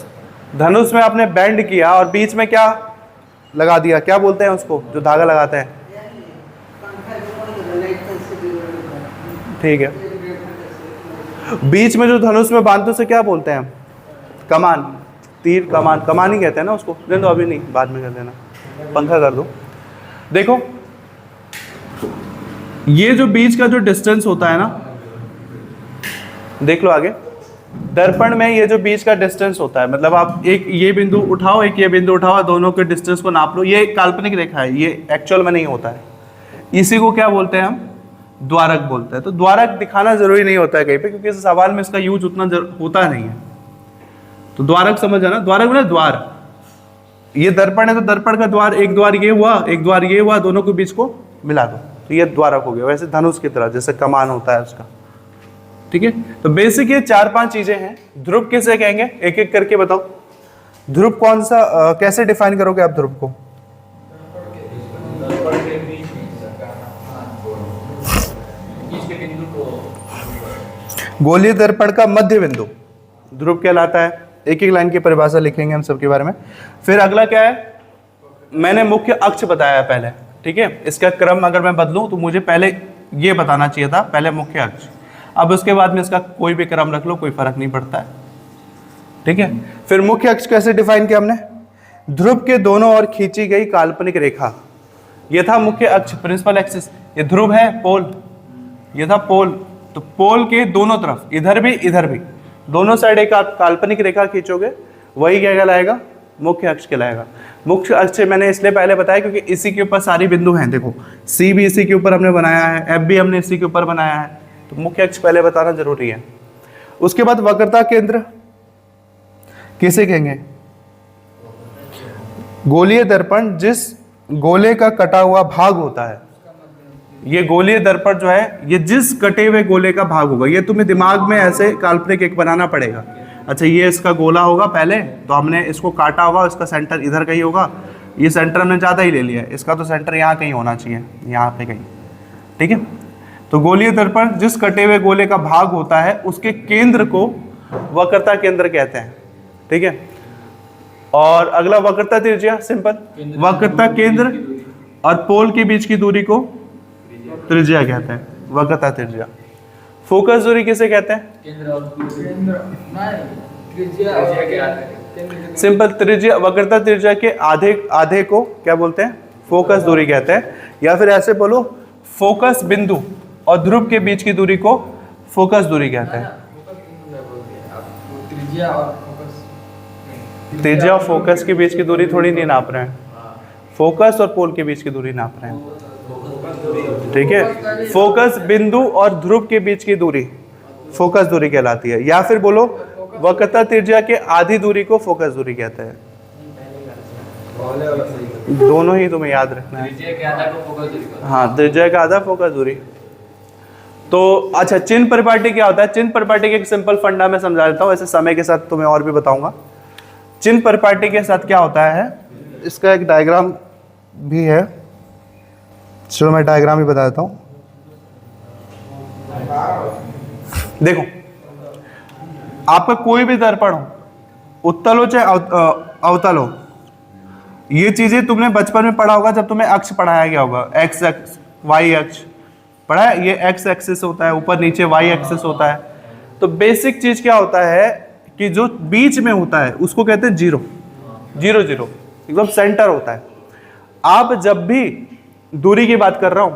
धनुष में आपने बेंड किया और बीच में क्या लगा दिया, क्या बोलते हैं उसको जो धागा लगाते हैं? ठीक है, बीच में जो धनुष में बांधते उसे क्या बोलते हैं? कमान, तीर, कमान, कमान ही कहते हैं ना उसको। नहीं तो अभी नहीं, बाद में कर देना, पंखा कर दो। देखो ये जो बीच का जो डिस्टेंस होता है ना, देख लो आगे, दर्पण में ये जो बीच का डिस्टेंस होता है, मतलब आप एक ये बिंदु उठाओ, एक ये बिंदु उठाओ, दोनों के डिस्टेंस को नाप लो। ये काल्पनिक रेखा है, ये एक्चुअल में नहीं होता है। इसी को क्या बोलते हैं हम? द्वारक बोलते हैं। तो द्वारक दिखाना जरूरी नहीं होता है कहीं पे, क्योंकि इस सवाल में इसका यूज उतना होता नहीं है। तो द्वारक समझ जाना, द्वारक मतलब द्वार। ये दर्पण है तो दर्पण का द्वार, एक द्वार ये हुआ, एक द्वार ये हुआ, दोनों के बीच को मिला दो, तो ये द्वारक हो गया। वैसे धनुष की तरह जैसे कमान होता है उसका, ठीक है। तो बेसिक ये 4-5 चीजें हैं। ध्रुव किसे कहेंगे, एक एक करके बताओ। ध्रुव कौन सा, कैसे डिफाइन करोगे आप ध्रुव को? गोलीय दर्पण का मध्य बिंदु ध्रुव कहलाता है। एक एक लाइन की परिभाषा लिखेंगे हम सबके बारे में। फिर अगला क्या है, मैंने मुख्य अक्ष बताया पहले, ठीक है। इसका क्रम अगर मैं बदलूं तो मुझे पहले ये बताना चाहिए था, पहले मुख्य अक्ष, अब उसके बाद में इसका कोई भी क्रम रख लो, कोई फर्क नहीं पड़ता है, ठीक है। फिर मुख्य अक्ष कैसे डिफाइन किया हमने? ध्रुव के दोनों ओर खींची गई काल्पनिक रेखा, ये था मुख्य अक्ष, प्रिंसिपल एक्सिस। ये ध्रुव है, पोल, ये था पोल। तो पोल के दोनों तरफ, इधर भी, दोनों साइड एक आप काल्पनिक रेखा खींचोगे, वही क्या कहलाएगा? मुख्य अक्ष कहलाएगा। मुख्य अक्ष मैंने इसलिए पहले बताया क्योंकि इसी के ऊपर सारी बिंदु हैं। देखो सी भी इसी के ऊपर हमने बनाया है, एफ भी हमने इसी के ऊपर बनाया है, तो मुख्य अक्ष पहले बताना जरूरी है। उसके बाद वक्रता केंद्र किसे कहेंगे? गोलीय दर्पण जिस गोले का कटा हुआ भाग होता है, ये गोलीय दर्पण जो है, ये जिस कटे हुए गोले का भाग होगा, ये तुम्हें दिमाग में ऐसे काल्पनिक एक बनाना पड़ेगा। अच्छा, ये इसका गोला होगा पहले, तो हमने इसको काटा होगा, इसका सेंटर इधर कहीं होगा, ये सेंटर हमने ज़्यादा ही ले लिया है, इसका तो सेंटर यहाँ कहीं होना चाहिए, यहाँ पे कहीं, ठीक है। तो गोलीय दर्पण जिस कटे हुए गोले का भाग होता है, उसके केंद्र को वक्रता केंद्र कहते हैं, ठीक है। और अगला वक्रता त्रिज्या, सिंपल, वक्रता केंद्र और पोल के बीच की दूरी को त्रिज्या कहते हैं, वक्रता त्रिज्या। फोकस दूरी किसे कहते हैं? सिंपल, त्रिज्या, वक्रता त्रिज्या के आधे को क्या बोलते हैं? फोकस दूरी कहते हैं। या फिर ऐसे बोलो, फोकस बिंदु और ध्रुव के बीच की दूरी को फोकस दूरी कहते हैं। त्रिज्या और फोकस के बीच की दूरी थोड़ी नहीं नाप रहे हैं, फोकस और पोल के बीच की दूरी नाप रहे हैं, ठीक है। फोकस बिंदु और ध्रुव के बीच की दूरी फोकस दूरी कहलाती है। या फिर बोलो, वक्रता त्रिज्या के आधी दूरी को फोकस दूरी कहते हैं। दोनों ही तुम्हें याद रखना है। हाँ, त्रिज्या का आधा फोकस दूरी। तो अच्छा, चिन्ह परिपाटी क्या होता है? चिन्ह परिपाटी के एक सिंपल फंडा में समझा देता हूँ, ऐसे समय के साथ तुम्हें और भी बताऊंगा। चिन्ह परिपाटी के साथ क्या होता है, इसका एक डायग्राम भी है, चलो मैं डायग्राम ही बता देता हूँ। देखो, आपका कोई भी दर्पण हो, उत्तल हो चाहे अवतल हो, ये चीजें तुमने बचपन में पढ़ा होगा जब तुम्हें अक्ष पढ़ाया गया होगा, एक्स अक्ष, वाई अक्ष पढ़ा है। ये एक्स एक्सिस होता है, ऊपर नीचे वाई एक्सिस होता है। तो बेसिक चीज क्या होता है कि जो बीच में होता है उसको कहते हैं जीरो, जीरो जीरो, एकदम सेंटर होता है। आप जब भी दूरी की बात कर रहा हूं,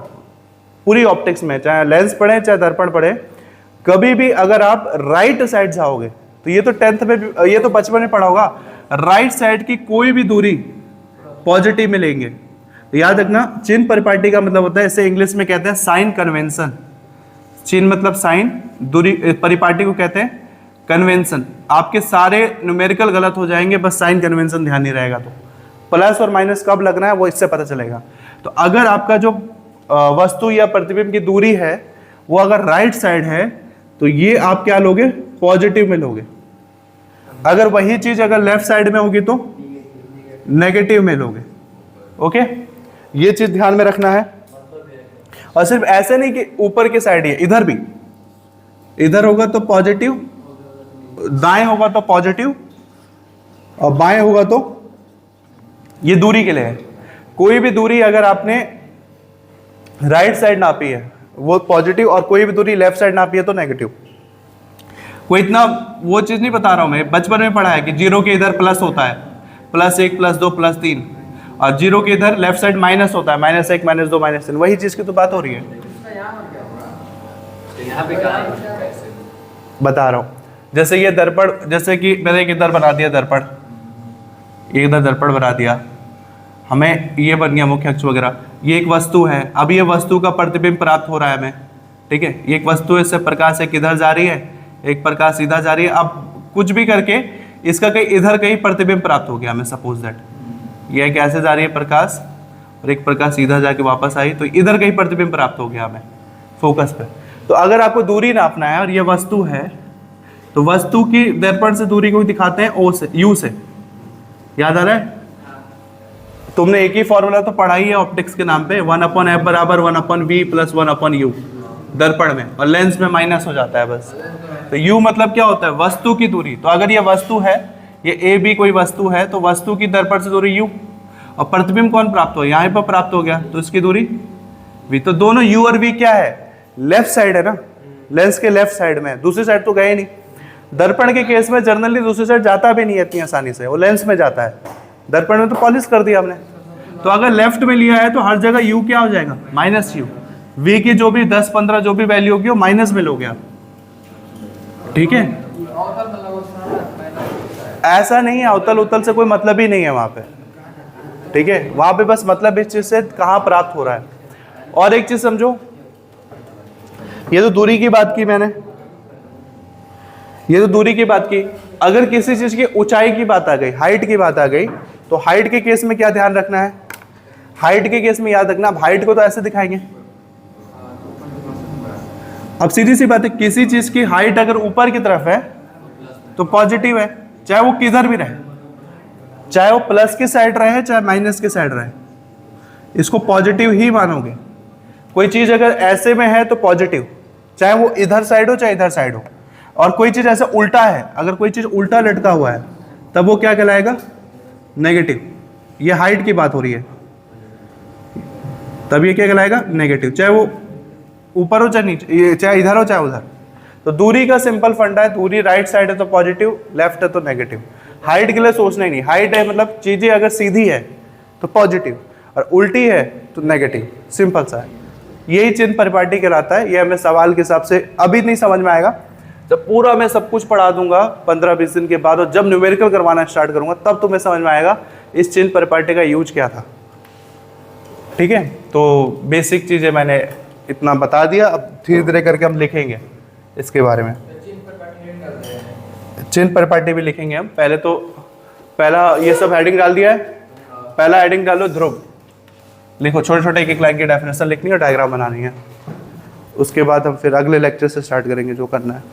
पूरी ऑप्टिक्स में, चाहे लेंस पढ़े चाहे दर्पण पढ़े, कभी भी अगर आप राइट साइड जाओगे, तो ये तो 10th में भी, ये तो बचपन में पढ़ा होगा, राइट साइड की कोई भी दूरी पॉजिटिव में लेंगे। तो याद रखना, चिन्ह परिपाटी का मतलब होता है, इसे इंग्लिश में कहते हैं साइन कन्वेंशन। चिन्ह मतलब साइन, दूरी, परिपाटी को कहते हैं कन्वेंशन। आपके सारे न्यूमेरिकल गलत हो जाएंगे, बस साइन कन्वेंशन ध्यान नहीं रहेगा। तो प्लस और माइनस कब लगना है वो इससे पता चलेगा। तो अगर आपका जो वस्तु या प्रतिबिंब की दूरी है वो अगर राइट साइड है, तो ये आप क्या लोगे? पॉजिटिव में लोगे। अगर वही चीज अगर लेफ्ट साइड में होगी तो नेगेटिव में लोगे। ओके, ये चीज ध्यान में रखना है। और सिर्फ ऐसे नहीं कि ऊपर की साइड ही है, इधर भी, इधर होगा तो पॉजिटिव, दाएं होगा तो पॉजिटिव, और बाएं होगा तो ये दूरी के लिए है। कोई भी दूरी अगर आपने राइट साइड नापी है वो पॉजिटिव, और कोई भी दूरी लेफ्ट साइड नापी है तो नेगेटिव। कोई इतना वो चीज़ नहीं बता रहा हूँ मैं, बचपन में पढ़ा है कि जीरो के इधर प्लस होता है, +1 +2 +3, और जीरो के इधर लेफ्ट साइड माइनस होता है, -1 -2 -3। वही चीज़ की तो बात हो रही है, तो यहाँ पे कहाँ कैसे? बता रहा हूँ। जैसे ये दर्पण, जैसे कि मैंने एक इधर बना दिया दर्पण, एक इधर दर्पण बना दिया, हमें ये बन गया मुख्य अक्ष वगैरह। ये एक वस्तु है, अब ये वस्तु का प्रतिबिंब प्राप्त हो रहा है हमें, ठीक है। ये एक वस्तु है, इससे प्रकाश एक इधर जा रही है, एक प्रकाश सीधा जा रही है। अब कुछ भी करके इसका कहीं इधर कहीं प्रतिबिंब प्राप्त हो गया हमें, सपोज दैट ये कैसे जा रही है प्रकाश, और एक प्रकाश सीधा जाके वापस आई, तो इधर कहीं प्रतिबिंब प्राप्त हो गया हमें फोकस पे। तो अगर आपको दूरी नापना है और ये वस्तु है, तो वस्तु की दर्पण से दूरी को दिखाते हैं O से, U से। याद आ रहा है? तुमने एक ही फॉर्मूला तो पढ़ा ही है ऑप्टिक्स के नाम पे, 1/f बराबर 1/v + 1/u दर्पण में, और लेंस में माइनस हो जाता है बस। तो u मतलब क्या होता है? वस्तु की दूरी। तो अगर ये वस्तु है, ये a b कोई वस्तु है, तो वस्तु की दर्पण से दूरी u, और प्रतिबिंब कौन प्राप्त हो, यहाँ पर प्राप्त हो गया, तो इसकी दूरी v। तो दोनों u और v क्या है? लेफ्ट साइड है ना, लेंस के लेफ्ट साइड में, दूसरी साइड तो गए नहीं। दर्पण के केस में जनरली दूसरी साइड जाता भी नहीं है इतनी आसानी से, वो लेंस में जाता है। दर्पण में तो पॉलिश कर दिया हमने। तो अगर लेफ्ट में लिया है तो हर जगह u क्या हो जाएगा? -u। v की जो भी 10-15 जो भी वैल्यू होगी वो माइनस में लोगे आप, ठीक है। ऐसा नहीं है, अवतल उत्तल से कोई मतलब ही नहीं है वहां पे, ठीक है। वहां पे बस मतलब इस चीज से कहाँ प्राप्त हो रहा है। और एक चीज समझो, ये तो दूरी की बात की मैंने, ये तो दूरी की बात की। अगर किसी चीज की ऊंचाई की बात आ गई, हाइट की बात आ गई, तो हाइट के केस में क्या ध्यान रखना है? हाइट के केस में याद रखना, अब हाइट को तो ऐसे दिखाएंगे। अब सीधी सी बात है, किसी चीज की हाइट अगर ऊपर की तरफ है तो पॉजिटिव है, चाहे वो किधर भी रहे, चाहे वो प्लस की साइड रहे चाहे माइनस की साइड रहे, इसको पॉजिटिव ही मानोगे। कोई चीज अगर ऐसे में है तो पॉजिटिव, चाहे वो इधर साइड हो चाहे इधर साइड हो। और कोई चीज ऐसा उल्टा है, अगर कोई चीज उल्टा लटका हुआ है तब वो क्या कहलाएगा? नेगेटिव। ये हाइट की बात हो रही है, तब ये क्या कहलाएगा? नेगेटिव। चाहे वो ऊपर हो चाहे नीचे, चाहे इधर हो चाहे उधर। तो दूरी का सिंपल फंडा है, दूरी राइट साइड है तो पॉजिटिव, लेफ्ट है तो नेगेटिव। हाइट के लिए सोचना ही नहीं, हाइट है मतलब चीजें अगर सीधी है तो पॉजिटिव और उल्टी है तो नेगेटिव, सिंपल सा है। यही चिन्ह परिपाटी कहलाता है। ये हमें सवाल के हिसाब से अभी नहीं समझ में आएगा, जब पूरा मैं सब कुछ पढ़ा दूंगा 15-20 दिन के बाद, और जब न्यूमेरिकल करवाना स्टार्ट करूंगा तब तुम्हें समझ में आएगा इस चिन्ह परिपाटी का यूज क्या था, ठीक है। तो बेसिक चीजें मैंने इतना बता दिया, अब धीरे धीरे करके हम लिखेंगे इसके बारे में। चिन्ह परिपाटी भी लिखेंगे हम। पहले तो पहला ये सब हेडिंग डाल दिया है, पहला हेडिंग डालो ध्रुव, लिखो छोटे छोटे एक लाइन की डेफिनेशन लिखनी है और डायग्राम बनानी है। उसके बाद हम फिर अगले लेक्चर से स्टार्ट करेंगे जो करना है।